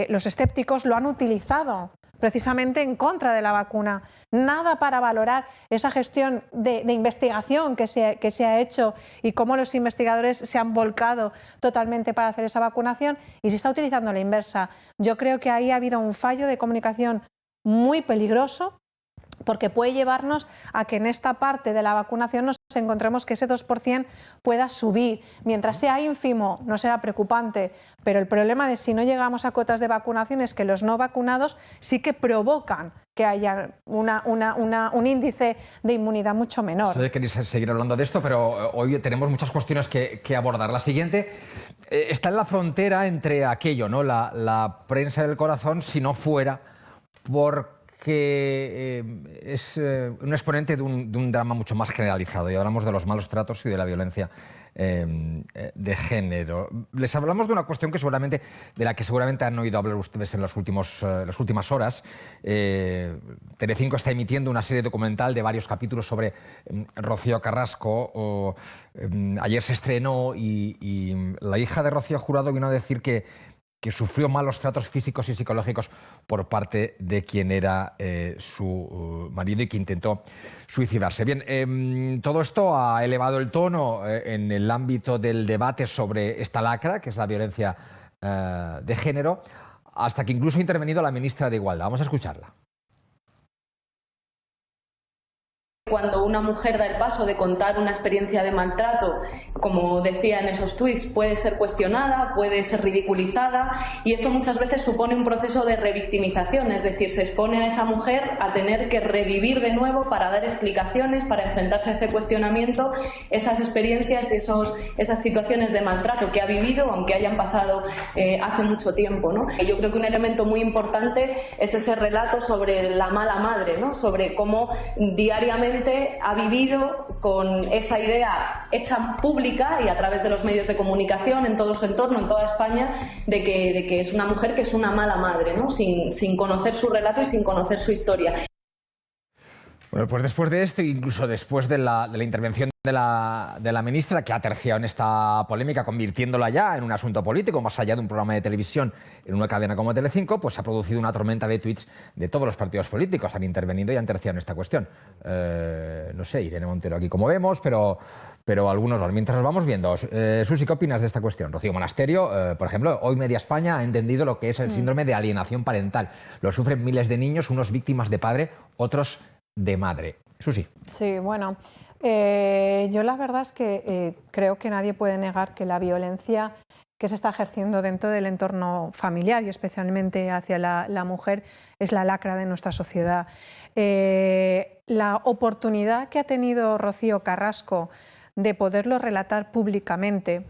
los escépticos lo han utilizado precisamente en contra de la vacuna. Nada para valorar esa gestión de investigación que se ha hecho y cómo los investigadores se han volcado totalmente para hacer esa vacunación, y se está utilizando la inversa. Yo creo que ahí ha habido un fallo de comunicación muy peligroso, porque puede llevarnos a que en esta parte de la vacunación nos encontremos que ese 2% pueda subir. Mientras sea ínfimo, no será preocupante, pero el problema de si no llegamos a cotas de vacunación es que los no vacunados sí que provocan que haya un índice de inmunidad mucho menor. Sé que queréis seguir hablando de esto, pero hoy tenemos muchas cuestiones que abordar. La siguiente está en la frontera entre aquello, ¿no? La prensa del corazón, si no fuera porque es un exponente de un drama mucho más generalizado, y hablamos de los malos tratos y de la violencia de género. Les hablamos de una cuestión de la que seguramente han oído hablar ustedes en las últimas horas. Telecinco está emitiendo una serie documental de varios capítulos sobre Rocío Carrasco. Ayer se estrenó y la hija de Rocío Jurado vino a decir que sufrió malos tratos físicos y psicológicos por parte de quien era su marido y que intentó suicidarse. Bien, todo esto ha elevado el tono en el ámbito del debate sobre esta lacra, que es la violencia de género, hasta que incluso ha intervenido la ministra de Igualdad. Vamos a escucharla. Cuando una mujer da el paso de contar una experiencia de maltrato, como decía en esos tuits, puede ser cuestionada, puede ser ridiculizada, y eso muchas veces supone un proceso de revictimización, es decir, se expone a esa mujer a tener que revivir de nuevo para dar explicaciones, para enfrentarse a ese cuestionamiento, esas experiencias y esas situaciones de maltrato que ha vivido, aunque hayan pasado hace mucho tiempo, ¿no? Y yo creo que un elemento muy importante es ese relato sobre la mala madre, ¿no? Sobre cómo diariamente ha vivido con esa idea hecha pública y a través de los medios de comunicación en todo su entorno, en toda España, de que es una mujer que es una mala madre, ¿no? Sin conocer su relato y sin conocer su historia. Bueno, pues después de esto, incluso después de la intervención de la ministra, que ha terciado en esta polémica, convirtiéndola ya en un asunto político, más allá de un programa de televisión en una cadena como Telecinco, pues se ha producido una tormenta de tuits de todos los partidos políticos. Han intervenido y han terciado en esta cuestión. No sé, Irene Montero aquí como vemos, pero algunos no. Mientras nos vamos viendo, Susi, ¿qué opinas de esta cuestión? Rocío Monasterio, por ejemplo, hoy Media España ha entendido lo que es el síndrome de alienación parental. Lo sufren miles de niños, unos víctimas de padre, otros de madre. Susi. Sí, bueno, yo la verdad es que creo que nadie puede negar que la violencia que se está ejerciendo dentro del entorno familiar y especialmente hacia la mujer es la lacra de nuestra sociedad. La oportunidad que ha tenido Rocío Carrasco de poderlo relatar públicamente,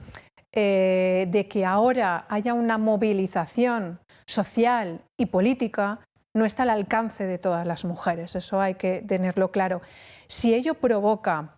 de que ahora haya una movilización social y política, no está al alcance de todas las mujeres, eso hay que tenerlo claro. Si ello provoca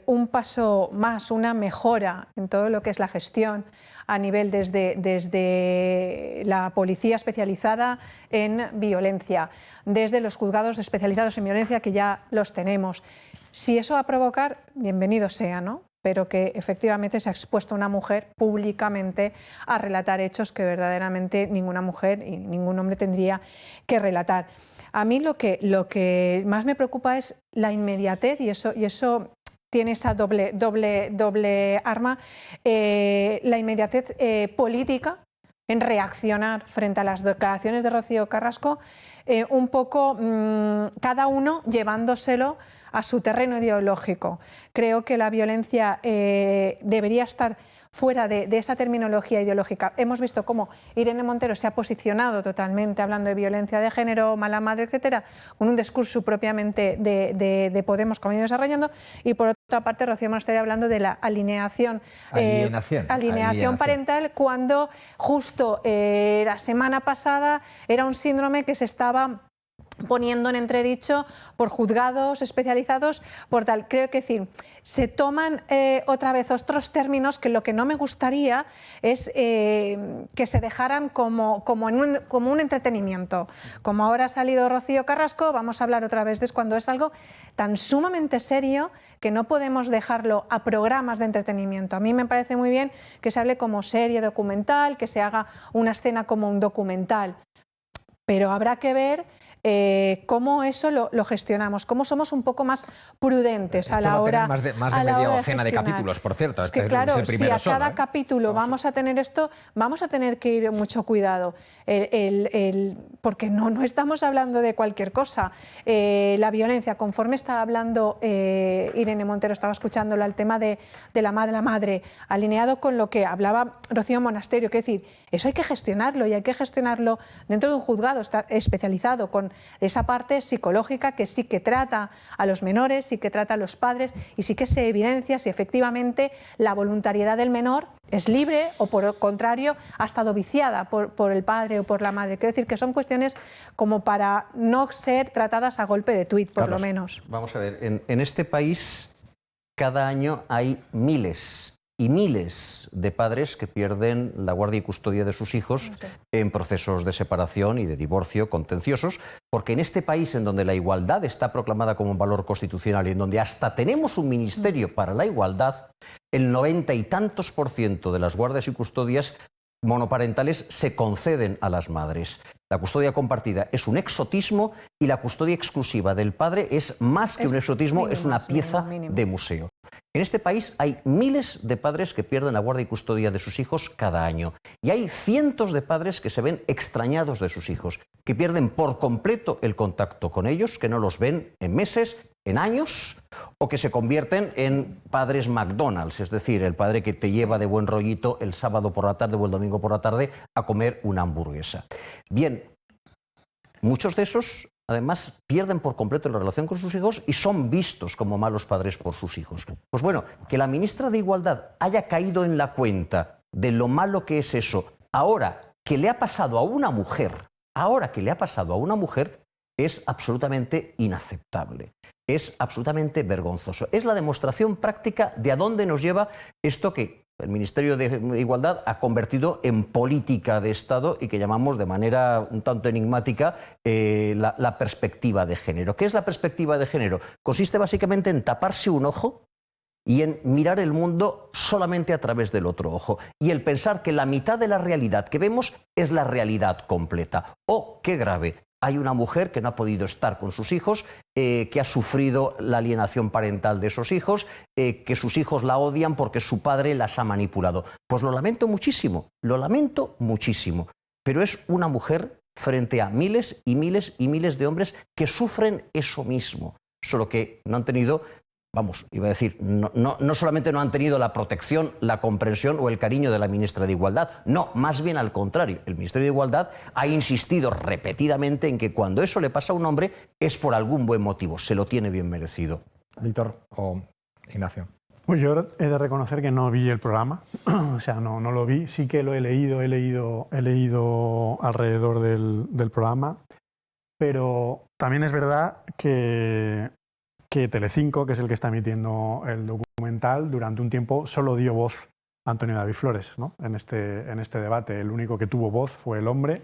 un paso más, una mejora en todo lo que es la gestión a nivel desde la policía especializada en violencia, desde los juzgados especializados en violencia, que ya los tenemos, si eso va a provocar, bienvenido sea, ¿no? Pero que efectivamente se ha expuesto una mujer públicamente a relatar hechos que verdaderamente ninguna mujer y ningún hombre tendría que relatar. A mí lo que más me preocupa es la inmediatez, y eso tiene esa doble arma, la inmediatez política en reaccionar frente a las declaraciones de Rocío Carrasco, un poco cada uno llevándoselo a su terreno ideológico. Creo que la violencia debería estar fuera de esa terminología ideológica. Hemos visto cómo Irene Montero se ha posicionado totalmente hablando de violencia de género, mala madre, etcétera, con un discurso propiamente de Podemos, como ha ido desarrollando, y por otra parte Rocío Monasterio hablando de la alienación parental, cuando justo la semana pasada era un síndrome que se estaba poniendo en entredicho por juzgados especializados, por tal. Creo que decir, se toman otra vez otros términos que lo que no me gustaría es que se dejaran como un entretenimiento. Como ahora ha salido Rocío Carrasco, vamos a hablar otra vez de cuando es algo tan sumamente serio que no podemos dejarlo a programas de entretenimiento. A mí me parece muy bien que se hable como serie documental, que se haga una escena como un documental, pero habrá que ver cómo eso lo gestionamos, cómo somos un poco más prudentes a la hora más de media docena de capítulos, por cierto. Es que claro, si a cada capítulo vamos a tener esto, vamos a tener que ir mucho cuidado, porque no estamos hablando de cualquier cosa. La violencia, conforme estaba hablando Irene Montero, estaba escuchándolo al tema de la madre, alineado con lo que hablaba Rocío Monasterio, que es decir, eso hay que gestionarlo y hay que gestionarlo dentro de un juzgado especializado con esa parte psicológica que sí que trata a los menores, sí que trata a los padres y sí que se evidencia si efectivamente la voluntariedad del menor es libre o por el contrario ha estado viciada por el padre o por la madre. Quiero decir que son cuestiones como para no ser tratadas a golpe de tuit, por lo menos. Vamos a ver, en este país cada año hay miles y miles de padres que pierden la guardia y custodia de sus hijos en procesos de separación y de divorcio contenciosos, porque en este país en donde la igualdad está proclamada como un valor constitucional y en donde hasta tenemos un ministerio para la igualdad, el 90 y tantos % de las guardias y custodias monoparentales se conceden a las madres. La custodia compartida es un exotismo y la custodia exclusiva del padre es más que un exotismo, es una pieza de museo. En este país hay miles de padres que pierden la guardia y custodia de sus hijos cada año. Y hay cientos de padres que se ven extrañados de sus hijos, que pierden por completo el contacto con ellos, que no los ven en meses, en años, o que se convierten en padres McDonald's, es decir, el padre que te lleva de buen rollito el sábado por la tarde o el domingo por la tarde a comer una hamburguesa. Bien, muchos de esos además pierden por completo la relación con sus hijos y son vistos como malos padres por sus hijos. Pues bueno, que la ministra de Igualdad haya caído en la cuenta de lo malo que es eso, ahora que le ha pasado a una mujer, es absolutamente inaceptable. Es absolutamente vergonzoso. Es la demostración práctica de a dónde nos lleva esto que el Ministerio de Igualdad ha convertido en política de Estado y que llamamos de manera un tanto enigmática la perspectiva de género. ¿Qué es la perspectiva de género? Consiste básicamente en taparse un ojo y en mirar el mundo solamente a través del otro ojo. Y el pensar que la mitad de la realidad que vemos es la realidad completa. ¡Oh, qué grave! Hay una mujer que no ha podido estar con sus hijos, que ha sufrido la alienación parental de esos hijos, que sus hijos la odian porque su padre las ha manipulado. Pues lo lamento muchísimo, pero es una mujer frente a miles y miles y miles de hombres que sufren eso mismo, solo que no han tenido... Vamos, iba a decir, no solamente no han tenido la protección, la comprensión o el cariño de la ministra de Igualdad, no, más bien al contrario. El Ministerio de Igualdad ha insistido repetidamente en que cuando eso le pasa a un hombre es por algún buen motivo, se lo tiene bien merecido. Víctor o Ignacio. Pues yo he de reconocer que no vi el programa, o sea, no lo vi, sí que lo he leído alrededor del programa, pero también es verdad que Telecinco, que es el que está emitiendo el documental, durante un tiempo solo dio voz a Antonio David Flores, ¿no? en este debate. El único que tuvo voz fue el hombre,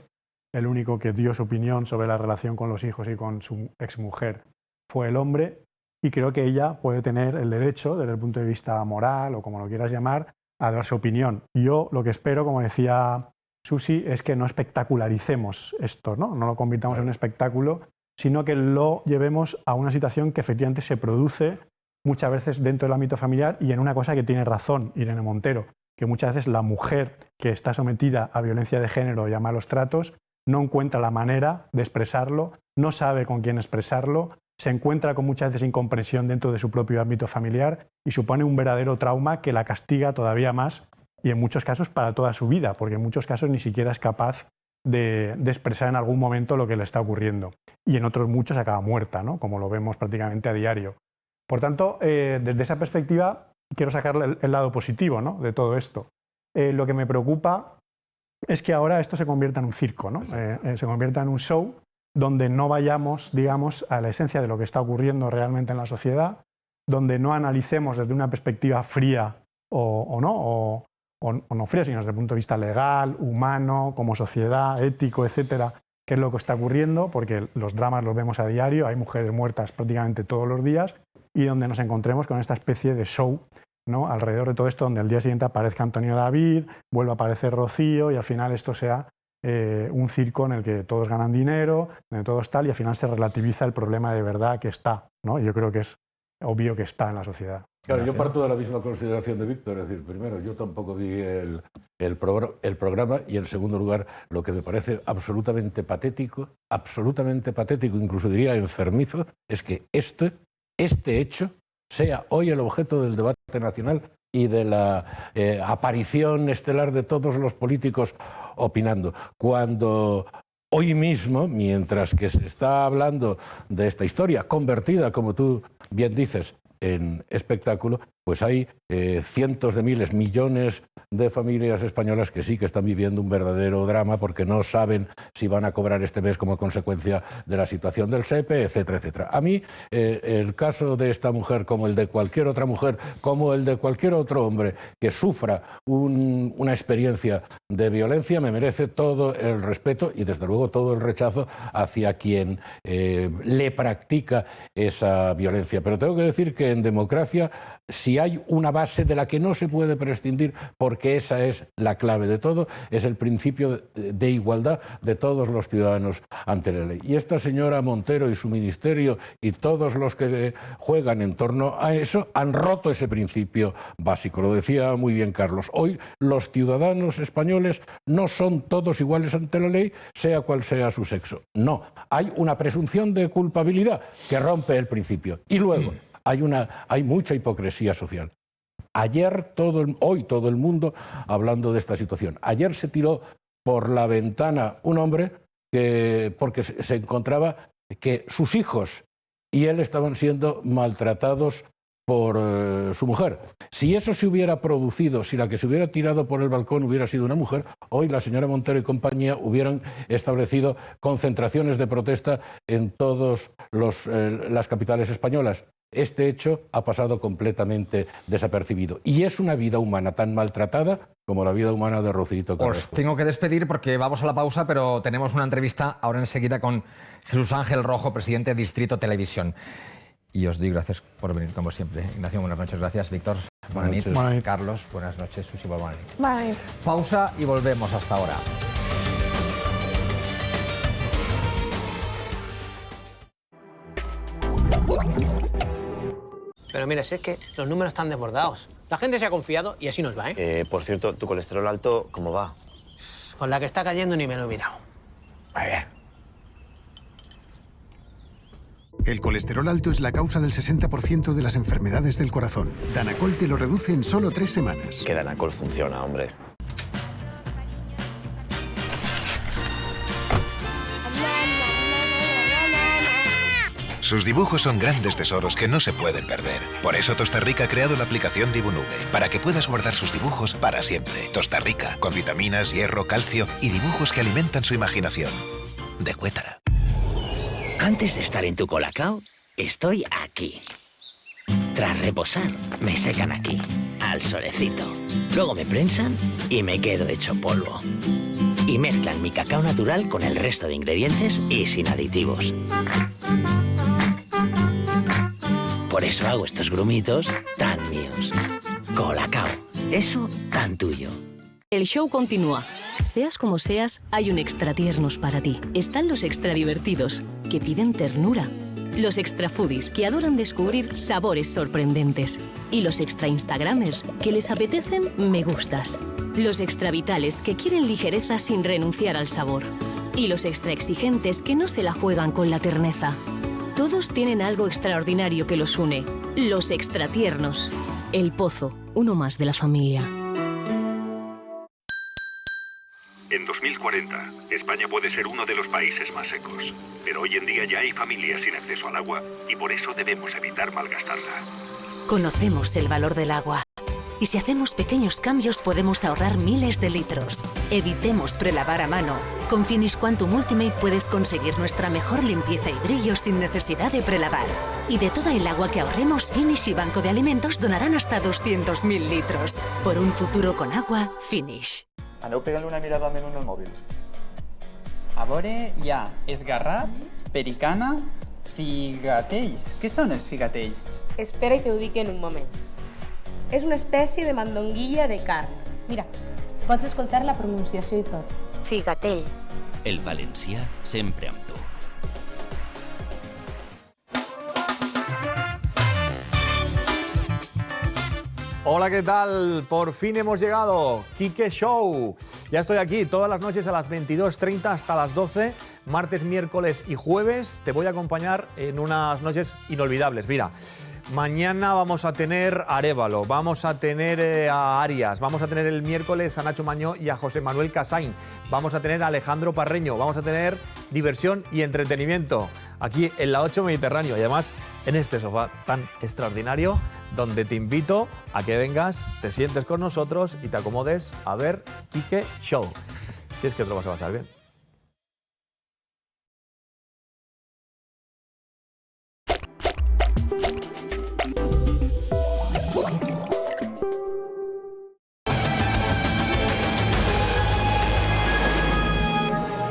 el único que dio su opinión sobre la relación con los hijos y con su exmujer fue el hombre, y creo que ella puede tener el derecho, desde el punto de vista moral o como lo quieras llamar, a dar su opinión. Yo lo que espero, como decía Susi, es que no espectacularicemos esto, no lo convirtamos en un espectáculo, sino que lo llevemos a una situación que efectivamente se produce muchas veces dentro del ámbito familiar y en una cosa que tiene razón Irene Montero, que muchas veces la mujer que está sometida a violencia de género y a malos tratos no encuentra la manera de expresarlo, no sabe con quién expresarlo, se encuentra con muchas veces incomprensión dentro de su propio ámbito familiar y supone un verdadero trauma que la castiga todavía más y en muchos casos para toda su vida, porque en muchos casos ni siquiera es capaz de expresar en algún momento lo que le está ocurriendo. Y en otros muchos acaba muerta, ¿no? Como lo vemos prácticamente a diario. Por tanto, desde esa perspectiva, quiero sacarle el lado positivo, ¿no? de todo esto. Lo que me preocupa es que ahora esto se convierta en un circo, ¿no? Se convierta en un show donde no vayamos, digamos, a la esencia de lo que está ocurriendo realmente en la sociedad, donde no analicemos desde una perspectiva fría o no fría, sino desde el punto de vista legal, humano, como sociedad, ético, etcétera, qué es lo que está ocurriendo, porque los dramas los vemos a diario, hay mujeres muertas prácticamente todos los días, y donde nos encontremos con esta especie de show, ¿no?, alrededor de todo esto, donde al día siguiente aparezca Antonio David, vuelva a aparecer Rocío, y al final esto sea un circo en el que todos ganan dinero, donde todos tal, y al final se relativiza el problema de verdad que está, ¿no? Yo creo que es obvio que está en la sociedad. Claro, yo parto de la misma consideración de Víctor, es decir, primero, yo tampoco vi el programa, y en segundo lugar, lo que me parece absolutamente patético, incluso diría enfermizo, es que este hecho sea hoy el objeto del debate nacional y de la aparición estelar de todos los políticos opinando, cuando hoy mismo, mientras que se está hablando de esta historia convertida, como tú bien dices, en espectáculo, pues hay cientos de miles, millones de familias españolas que sí que están viviendo un verdadero drama porque no saben si van a cobrar este mes como consecuencia de la situación del SEPE, etcétera, etcétera. A mí, el caso de esta mujer, como el de cualquier otra mujer, como el de cualquier otro hombre que sufra una experiencia de violencia, me merece todo el respeto y, desde luego, todo el rechazo hacia quien le practica esa violencia. Pero tengo que decir que en democracia, si hay una base de la que no se puede prescindir, porque esa es la clave de todo, es el principio de igualdad de todos los ciudadanos ante la ley. Y esta señora Montero y su ministerio y todos los que juegan en torno a eso han roto ese principio básico. Lo decía muy bien Carlos. Hoy los ciudadanos españoles no son todos iguales ante la ley, sea cual sea su sexo. No, hay una presunción de culpabilidad que rompe el principio. Y luego hay mucha hipocresía social. Hoy todo el mundo hablando de esta situación. Ayer se tiró por la ventana un hombre porque se encontraba que sus hijos y él estaban siendo maltratados por su mujer. Si eso se hubiera producido, si la que se hubiera tirado por el balcón hubiera sido una mujer, hoy la señora Montero y compañía hubieran establecido concentraciones de protesta en todas las capitales españolas. Este hecho ha pasado completamente desapercibido. Y es una vida humana tan maltratada como la vida humana de Rocito Carrasco. Os tengo que despedir porque vamos a la pausa, pero tenemos una entrevista ahora enseguida con Jesús Ángel Rojo, presidente de Distrito Televisión. Y os doy gracias por venir, como siempre. Ignacio, buenas noches. Gracias, Víctor. Buenas noches. Carlos, buenas noches. Susi, buenas noches. Buenas noches. Pausa y volvemos hasta ahora. Pero mira, si es que los números están desbordados. La gente se ha confiado y así nos va, ¿eh? Por cierto, tu colesterol alto, ¿cómo va? Con la que está cayendo ni me lo he mirado. El colesterol alto es la causa del 60% de las enfermedades del corazón. Danacol te lo reduce en solo 3 semanas. Que Danacol funciona, hombre. Sus dibujos son grandes tesoros que no se pueden perder. Por eso Tosta Rica ha creado la aplicación Dibunube, para que puedas guardar sus dibujos para siempre. Tosta Rica, con vitaminas, hierro, calcio y dibujos que alimentan su imaginación. De Cuétara. Antes de estar en tu Colacao, estoy aquí. Tras reposar, me secan aquí, al solecito. Luego me prensan y me quedo hecho polvo. Y mezclan mi cacao natural con el resto de ingredientes y sin aditivos. Por eso hago estos grumitos tan míos. Colacao, eso tan tuyo. El show continúa. Seas como seas, hay un extra tiernos para ti. Están los extra divertidos, que piden ternura. Los extra foodies, que adoran descubrir sabores sorprendentes. Y los extra instagramers, que les apetecen me gustas. Los extra vitales, que quieren ligereza sin renunciar al sabor. Y los extra exigentes, que no se la juegan con la terneza. Todos tienen algo extraordinario que los une. Los extra tiernos. El Pozo, uno más de la familia. En 2040, España puede ser uno de los países más secos. Pero hoy en día ya hay familias sin acceso al agua y por eso debemos evitar malgastarla. Conocemos el valor del agua. Y si hacemos pequeños cambios podemos ahorrar miles de litros. Evitemos prelavar a mano. Con Finish Quantum Ultimate puedes conseguir nuestra mejor limpieza y brillo sin necesidad de prelavar. Y de toda el agua que ahorremos, Finish y Banco de Alimentos donarán hasta 200.000 litros. Por un futuro con agua, Finish. Aneu pegant una mirada al menú en el mòbil. A veure, hi ha esgarrat, pericana, figatells. Què són els figatells? Espera y te lo dic en un moment. És una espècie de mandonguilla de carn. Mira, pots escoltar la pronunciació i tot. Figatell. El valencià sempre amb tu. Hola, ¿qué tal? Por fin hemos llegado. Quique Show. Ya estoy aquí todas las noches a las 22:30 hasta las 12, martes, miércoles y jueves. Te voy a acompañar en unas noches inolvidables. Mira, mañana vamos a tener a Arévalo, vamos a tener a Arias, vamos a tener el miércoles a Nacho Mañó y a José Manuel Casain, vamos a tener a Alejandro Parreño, vamos a tener diversión y entretenimiento aquí en la 8 Mediterráneo y además en este sofá tan extraordinario donde te invito a que vengas, te sientes con nosotros y te acomodes a ver Quique Show. Si es que te lo vas a pasar bien.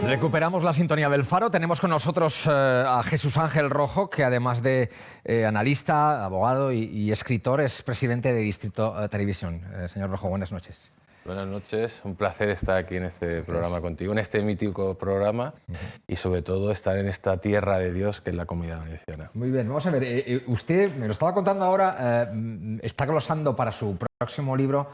Recuperamos la sintonía del Faro. Tenemos con nosotros a Jesús Ángel Rojo, que además de analista, abogado y escritor, es presidente de Distrito Televisión. Señor Rojo, buenas noches. Buenas noches, un placer estar aquí en este programa contigo, en este mítico programa y sobre todo estar en esta tierra de Dios que es la Comunidad Valenciana. Muy bien, vamos a ver, usted me lo estaba contando ahora, está glosando para su próximo libro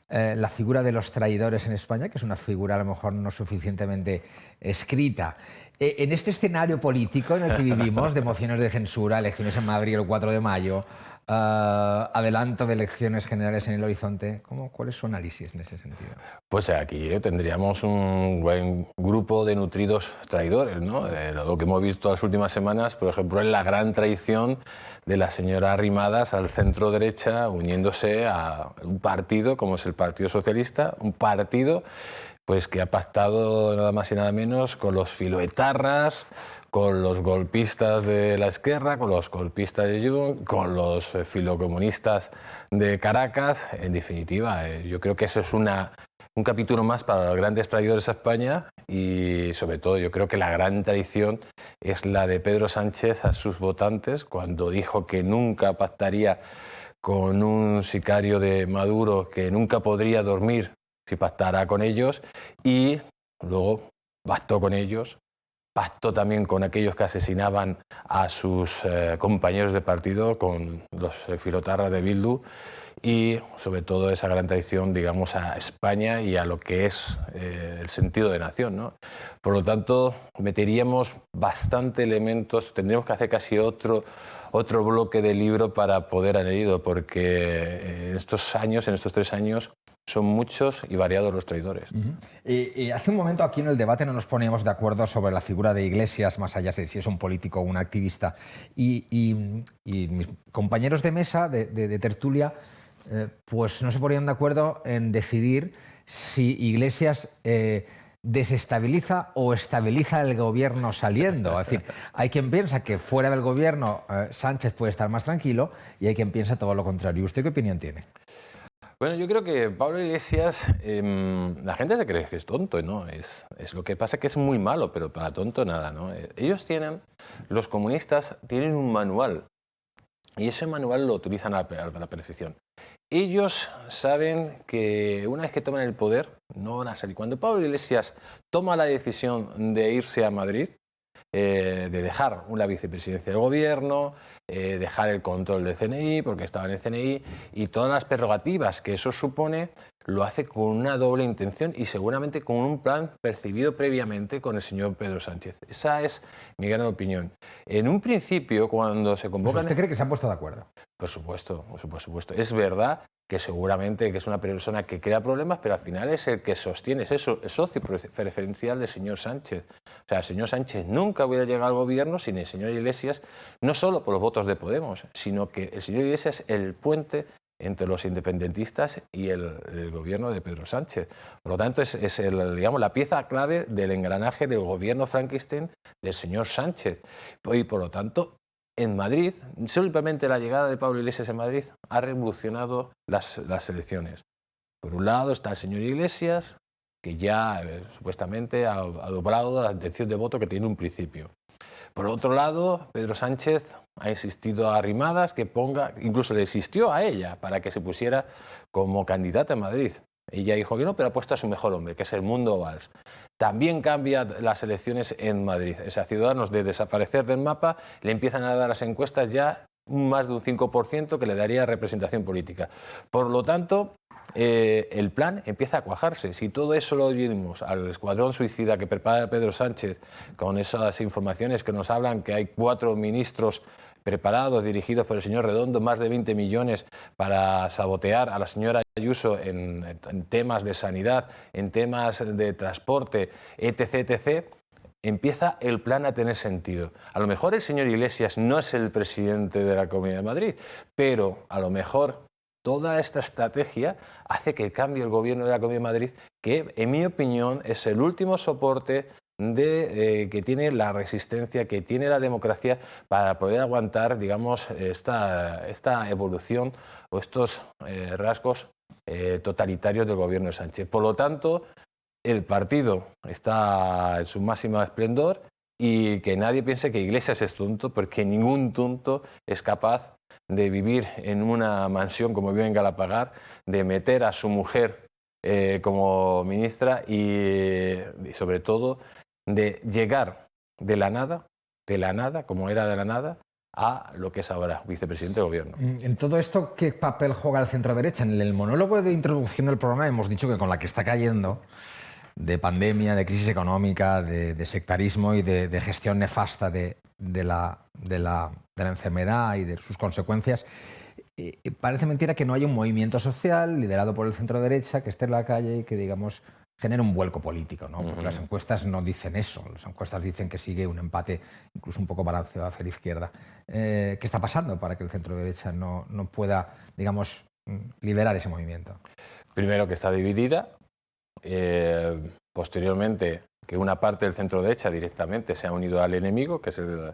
la figura de los traidores en España, que es una figura a lo mejor no suficientemente escrita. En este escenario político en el que vivimos, de mociones de censura, elecciones en Madrid el 4 de mayo, adelanto de elecciones generales en el horizonte, ¿cuál es su análisis en ese sentido? Pues aquí tendríamos un buen grupo de nutridos traidores, ¿no? Lo que hemos visto las últimas semanas, por ejemplo, es la gran traición de la señora Arrimadas al centro derecha, uniéndose a un partido como es el Partido Socialista, un partido pues que ha pactado nada más y nada menos con los filoetarras, con los golpistas de la izquierda, con los golpistas de Jung, con los filocomunistas de Caracas. En definitiva, yo creo que eso es un capítulo más para los grandes traidores a España y sobre todo yo creo que la gran traición es la de Pedro Sánchez a sus votantes cuando dijo que nunca pactaría con un sicario de Maduro, que nunca podría dormir si pactara con ellos y luego pactó con ellos. Pactó también con aquellos que asesinaban a sus compañeros de partido, con los filotarras de Bildu y sobre todo esa gran traición, digamos, a España y a lo que es el sentido de nación, ¿no? Por lo tanto, meteríamos bastante elementos, tendríamos que hacer casi otro bloque de libro para poder añadirlo, porque en estos 3 años, son muchos y variados los traidores. Hace un momento aquí en el debate no nos poníamos de acuerdo sobre la figura de Iglesias, más allá de si es un político o un activista. Y mis compañeros de mesa, de tertulia, pues no se ponían de acuerdo en decidir si Iglesias desestabiliza o estabiliza el gobierno saliendo. Es decir, hay quien piensa que fuera del gobierno Sánchez puede estar más tranquilo y hay quien piensa todo lo contrario. ¿Usted qué opinión tiene? Bueno, yo creo que Pablo Iglesias, la gente se cree que es tonto, ¿no? Es lo que pasa que es muy malo, pero para tonto nada, ¿no? Los comunistas tienen un manual y ese manual lo utilizan a la perfección. Ellos saben que una vez que toman el poder no van a salir. Cuando Pablo Iglesias toma la decisión de irse a Madrid, de dejar la vicepresidencia del gobierno, dejar el control del CNI, porque estaba en el CNI, y todas las prerrogativas que eso supone, lo hace con una doble intención y seguramente con un plan percibido previamente con el señor Pedro Sánchez. Esa es mi gran opinión. En un principio, cuando se convocan... ¿Usted cree que se han puesto de acuerdo? Por supuesto, por supuesto. Es verdad que seguramente que es una persona que crea problemas, pero al final es el que sostiene, es el socio preferencial del señor Sánchez. O sea, el señor Sánchez nunca hubiera llegado al gobierno sin el señor Iglesias, no solo por los votos de Podemos, sino que el señor Iglesias es el puente entre los independentistas y el gobierno de Pedro Sánchez. Por lo tanto, es digamos, la pieza clave del engranaje del gobierno Frankenstein del señor Sánchez. Y por lo tanto, en Madrid, simplemente la llegada de Pablo Iglesias en Madrid ha revolucionado las elecciones. Por un lado está el señor Iglesias, que ya supuestamente ha doblado la intención de voto que tiene un principio. Por otro lado, Pedro Sánchez ha insistido a Arrimadas que ponga, incluso le insistió a ella para que se pusiera como candidata en Madrid. Ella dijo que no, pero ha puesto a su mejor hombre, que es el Mundo Valls. También cambia las elecciones en Madrid. O sea, Ciudadanos, de desaparecer del mapa, le empiezan a dar las encuestas ya más de un 5% que le daría representación política. Por lo tanto, el plan empieza a cuajarse. Si todo eso lo oímos al escuadrón suicida que prepara Pedro Sánchez, con esas informaciones que nos hablan que hay 4 ministros preparados, dirigidos por el señor Redondo, más de 20 millones para sabotear a la señora Ayuso en temas de sanidad, en temas de transporte, etc., etc., empieza el plan a tener sentido. A lo mejor el señor Iglesias no es el presidente de la Comunidad de Madrid, pero a lo mejor toda esta estrategia hace que cambie el gobierno de la Comunidad de Madrid, que en mi opinión es el último soporte que tiene la resistencia, que tiene la democracia para poder aguantar, digamos, esta evolución o estos rasgos totalitarios del gobierno de Sánchez. Por lo tanto, el partido está en su máximo esplendor y que nadie piense que Iglesias es tonto, porque ningún tonto es capaz de vivir en una mansión como vive en Galapagar, de meter a su mujer como ministra y sobre todo de llegar de la nada, como era de la nada, a lo que es ahora vicepresidente del gobierno. En todo esto, ¿qué papel juega el centro-derecha? En el monólogo de introducción del programa hemos dicho que con la que está cayendo, de pandemia, de crisis económica, de sectarismo y de gestión nefasta de la enfermedad y de sus consecuencias, parece mentira que no haya un movimiento social liderado por el centro-derecha que esté en la calle y que, digamos, genere un vuelco político, ¿no? Porque las encuestas no dicen eso. Las encuestas dicen que sigue un empate incluso un poco balanceado hacia la izquierda. ¿Qué está pasando para que el centro-derecha no pueda, digamos, liderar ese movimiento? Primero, que está dividida. Posteriormente, que una parte del centro-derecha directamente se ha unido al enemigo, que es el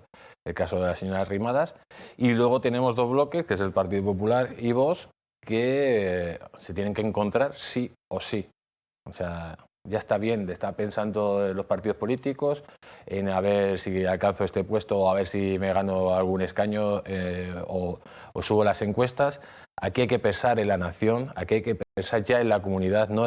caso de la señora Arrimadas. Y luego tenemos 2 bloques, que es el Partido Popular y Vox, que se tienen que encontrar sí o sí. O sea, ya está bien de estar pensando en los partidos políticos, en a ver si alcanzo este puesto o a ver si me gano algún escaño o subo las encuestas. Aquí hay que pensar en la nación, aquí hay que pensar ya en la comunidad, no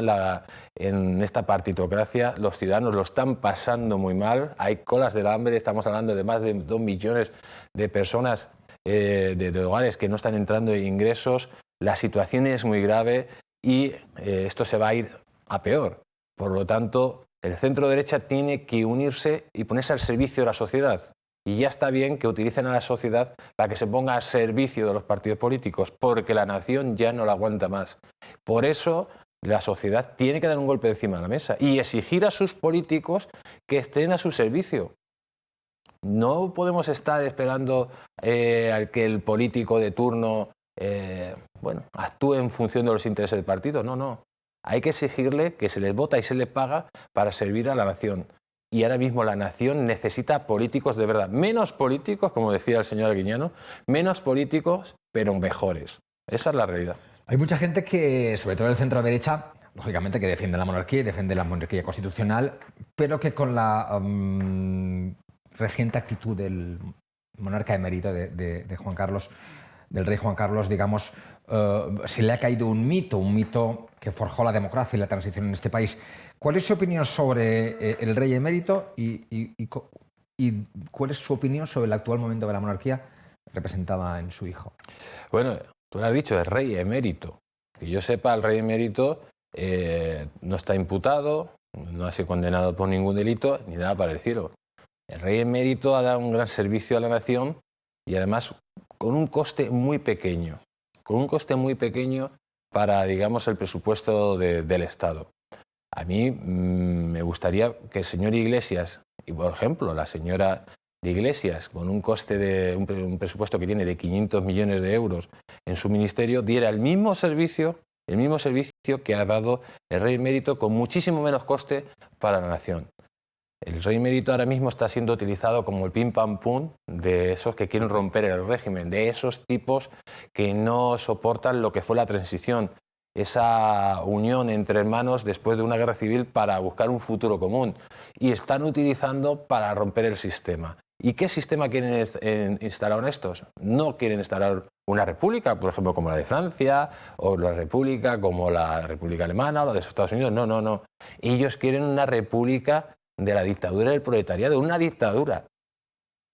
en esta partitocracia. Los ciudadanos lo están pasando muy mal, hay colas del hambre, estamos hablando de más de 2 millones de personas, de hogares que no están entrando en ingresos. La situación es muy grave y esto se va a ir a peor. Por lo tanto, el centro-derecha tiene que unirse y ponerse al servicio de la sociedad. Y ya está bien que utilicen a la sociedad para que se ponga al servicio de los partidos políticos, porque la nación ya no la aguanta más. Por eso, la sociedad tiene que dar un golpe encima de la mesa y exigir a sus políticos que estén a su servicio. No podemos estar esperando a que el político de turno actúe en función de los intereses del partido. No. Hay que exigirle que se les vota y se les paga para servir a la nación. Y ahora mismo la nación necesita políticos de verdad. Menos políticos, como decía el señor Arguiñano, menos políticos, pero mejores. Esa es la realidad. Hay mucha gente que, sobre todo el centro-derecha, lógicamente que defiende la monarquía y defiende la monarquía constitucional, pero que con la reciente actitud del monarca emérito de Juan Carlos, del rey Juan Carlos, digamos, se le ha caído un mito que forjó la democracia y la transición en este país. ¿Cuál es su opinión sobre el rey emérito y cuál es su opinión sobre el actual momento de la monarquía representada en su hijo? Bueno, tú lo has dicho, el rey emérito. Que yo sepa, el rey emérito no está imputado, no ha sido condenado por ningún delito, ni nada parecido. El rey emérito ha dado un gran servicio a la nación y además con un coste muy pequeño. Para, digamos, el presupuesto del Estado. A mí me gustaría que el señor Iglesias y, por ejemplo, la señora de Iglesias, con un coste de un presupuesto que tiene de 500 millones de euros en su ministerio, diera el mismo servicio que ha dado el rey emérito con muchísimo menos coste para la nación. El rey emérito ahora mismo está siendo utilizado como el pim pam pum de esos que quieren romper el régimen, de esos tipos que no soportan lo que fue la transición, esa unión entre hermanos después de una guerra civil para buscar un futuro común, y están utilizando para romper el sistema. ¿Y qué sistema quieren instalar estos? No quieren instalar una república, por ejemplo, como la de Francia, o la república como la república alemana o la de Estados Unidos. No, no, no. Ellos quieren una república de la dictadura del proletariado, una dictadura.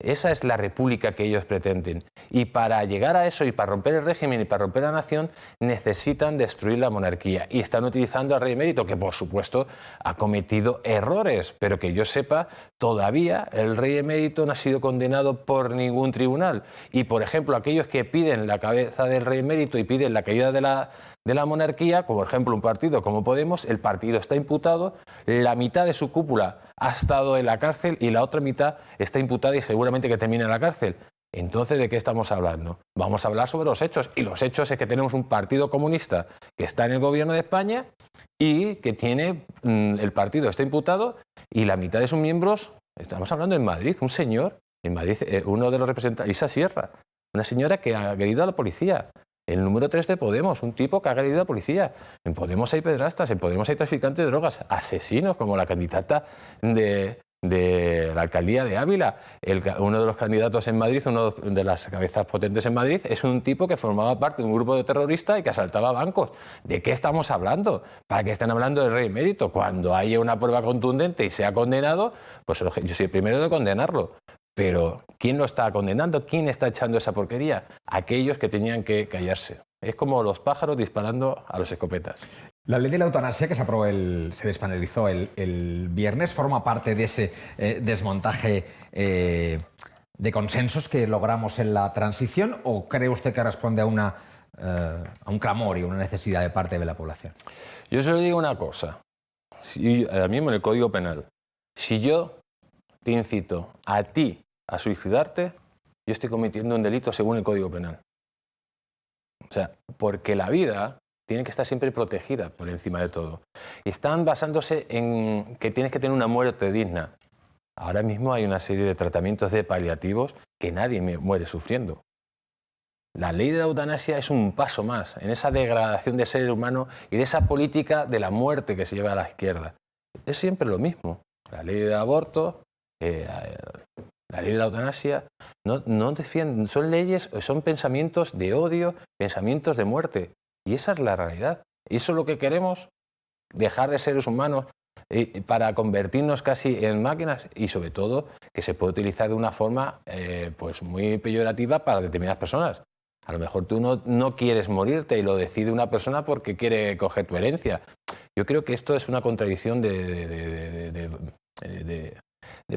Esa es la república que ellos pretenden. Y para llegar a eso y para romper el régimen y para romper la nación, necesitan destruir la monarquía. Y están utilizando al rey emérito, que por supuesto ha cometido errores, pero que yo sepa, todavía el rey emérito no ha sido condenado por ningún tribunal. Y por ejemplo, aquellos que piden la cabeza del rey emérito y piden la caída de la monarquía, como por ejemplo un partido como Podemos, el partido está imputado, la mitad de su cúpula ha estado en la cárcel y la otra mitad está imputada y seguramente que termine en la cárcel. Entonces, ¿de qué estamos hablando? Vamos a hablar sobre los hechos, y los hechos es que tenemos un partido comunista que está en el gobierno de España y que tiene, el partido está imputado y la mitad de sus miembros, estamos hablando en Madrid, un señor, en Madrid, uno de los representantes, Isa Sierra, una señora que ha agredido a la policía. El número 3 de Podemos, un tipo que ha agredido a la policía. En Podemos hay pedrastas, en Podemos hay traficantes de drogas, asesinos, como la candidata de la alcaldía de Ávila. Uno de los candidatos en Madrid, uno de las cabezas potentes en Madrid, es un tipo que formaba parte de un grupo de terroristas y que asaltaba bancos. ¿De qué estamos hablando? ¿Para qué están hablando del rey emérito? Cuando haya una prueba contundente y sea condenado, pues yo soy el primero de condenarlo. Pero ¿quién lo está condenando? ¿Quién está echando esa porquería? Aquellos que tenían que callarse. Es como los pájaros disparando a las escopetas. La ley de la eutanasia que se despenalizó el viernes forma parte de ese desmontaje de consensos que logramos en la transición, ¿o cree usted que responde a un clamor y una necesidad de parte de la población? Yo solo digo una cosa. Ahora mismo en el Código Penal, si yo te incito a ti a suicidarte, yo estoy cometiendo un delito según el Código Penal. O sea, porque la vida tiene que estar siempre protegida por encima de todo. Y están basándose en que tienes que tener una muerte digna. Ahora mismo hay una serie de tratamientos de paliativos que nadie muere sufriendo. La ley de la eutanasia es un paso más en esa degradación del ser humano y de esa política de la muerte que se lleva a la izquierda. Es siempre lo mismo. La ley del aborto, la ley de la eutanasia, no defienden, son leyes, son pensamientos de odio, pensamientos de muerte. Y esa es la realidad. Eso es lo que queremos, dejar de seres humanos para convertirnos casi en máquinas, y sobre todo que se puede utilizar de una forma pues muy peyorativa para determinadas personas. A lo mejor tú no quieres morirte y lo decide una persona porque quiere coger tu herencia. Yo creo que esto es una contradicción de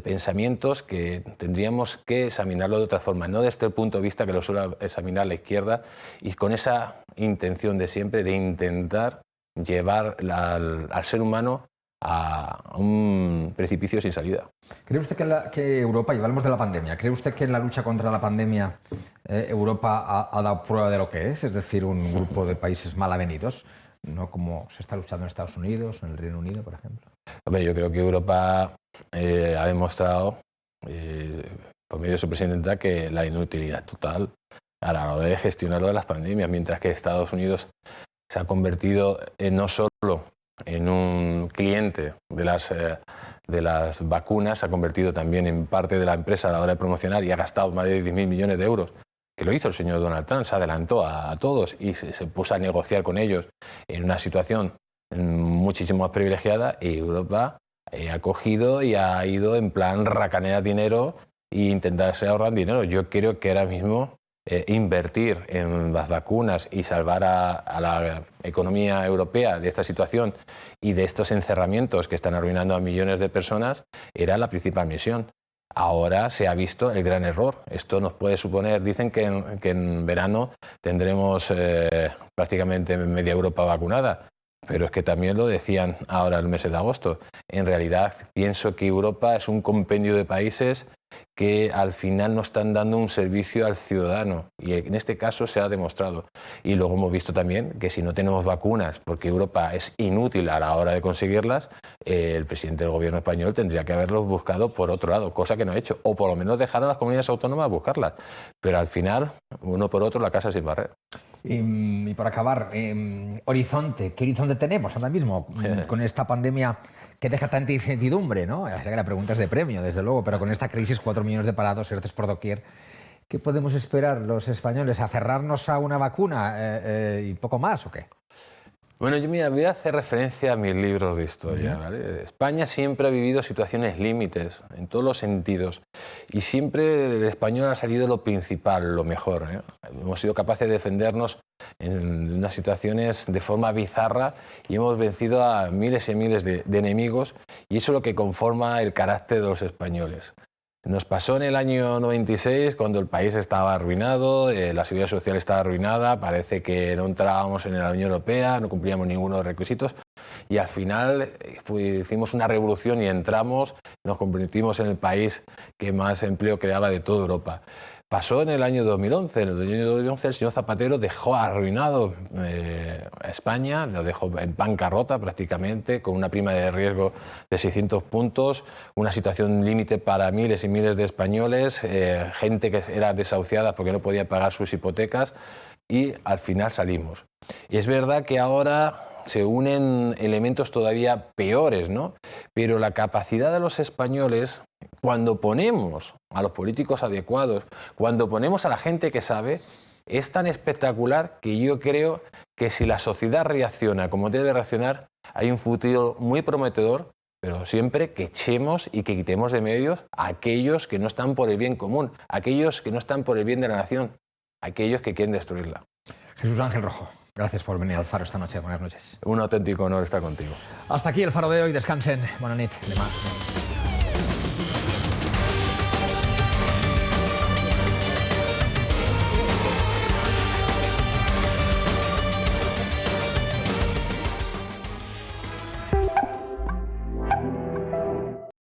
pensamientos que tendríamos que examinarlo de otra forma, no desde el punto de vista que lo suele examinar la izquierda, y con esa intención de siempre de intentar llevar al ser humano a un precipicio sin salida. ¿Cree usted que Europa, y hablamos de la pandemia, cree usted que en la lucha contra la pandemia Europa ha dado prueba de lo que es decir, un grupo de países mal avenidos, no como se está luchando en Estados Unidos o en el Reino Unido, por ejemplo? Hombre, yo creo que Europa ha demostrado, por medio de su presidenta, que la inutilidad total a la hora de gestionar lo de las pandemias, mientras que Estados Unidos se ha convertido no solo en un cliente de las vacunas, se ha convertido también en parte de la empresa a la hora de promocionar, y ha gastado más de 10.000 millones de euros, que lo hizo el señor Donald Trump, se adelantó a todos y se puso a negociar con ellos en una situación muchísimo más privilegiada, y Europa ha cogido y ha ido en plan racanear dinero e intentarse ahorrar dinero. Yo creo que ahora mismo invertir en las vacunas y salvar a la economía europea de esta situación y de estos encerramientos que están arruinando a millones de personas era la principal misión. Ahora se ha visto el gran error. Esto nos puede suponer, dicen que en verano tendremos prácticamente media Europa vacunada, pero es que también lo decían ahora el mes de agosto. En realidad pienso que Europa es un compendio de países que al final no están dando un servicio al ciudadano, y en este caso se ha demostrado. Y luego hemos visto también que si no tenemos vacunas, porque Europa es inútil a la hora de conseguirlas, el presidente del gobierno español tendría que haberlos buscado por otro lado, cosa que no ha hecho, o por lo menos dejar a las comunidades autónomas buscarlas. Pero al final, uno por otro, la casa sin barrer. Y por acabar, horizonte, ¿qué horizonte tenemos ahora mismo con esta pandemia que deja tanta incertidumbre, ¿no? La pregunta es de premio, desde luego, pero con esta crisis, 4 millones de parados, ERTEs por doquier, ¿qué podemos esperar los españoles? ¿Aferrarnos a una vacuna y poco más o qué? Bueno, yo voy a hacer referencia a mis libros de historia, ¿vale? España siempre ha vivido situaciones límites, en todos los sentidos, y siempre el español ha salido lo principal, lo mejor, ¿eh? Hemos sido capaces de defendernos en unas situaciones de forma bizarra y hemos vencido a miles y miles de enemigos, y eso es lo que conforma el carácter de los españoles. Nos pasó en el año 96, cuando el país estaba arruinado, la seguridad social estaba arruinada, parece que no entrábamos en la Unión Europea, no cumplíamos ninguno de los requisitos, y al final hicimos una revolución y entramos, nos convertimos en el país que más empleo creaba de toda Europa. Pasó en el año 2011. En el año 2011 el señor Zapatero dejó arruinado a España, lo dejó en bancarrota prácticamente, con una prima de riesgo de 600 puntos, una situación límite para miles y miles de españoles, gente que era desahuciada porque no podía pagar sus hipotecas, y al final salimos. Y es verdad que ahora se unen elementos todavía peores, ¿no? Pero la capacidad de los españoles, cuando ponemos a los políticos adecuados, cuando ponemos a la gente que sabe, es tan espectacular que yo creo que si la sociedad reacciona como debe reaccionar, hay un futuro muy prometedor, pero siempre que echemos y que quitemos de medios a aquellos que no están por el bien común, aquellos que no están por el bien de la nación, aquellos que quieren destruirla. Jesús Ángel Rojo, gracias por venir al Faro esta noche. Buenas noches. Un auténtico honor estar contigo. Hasta aquí el Faro de hoy. Descansen. Buenas noches.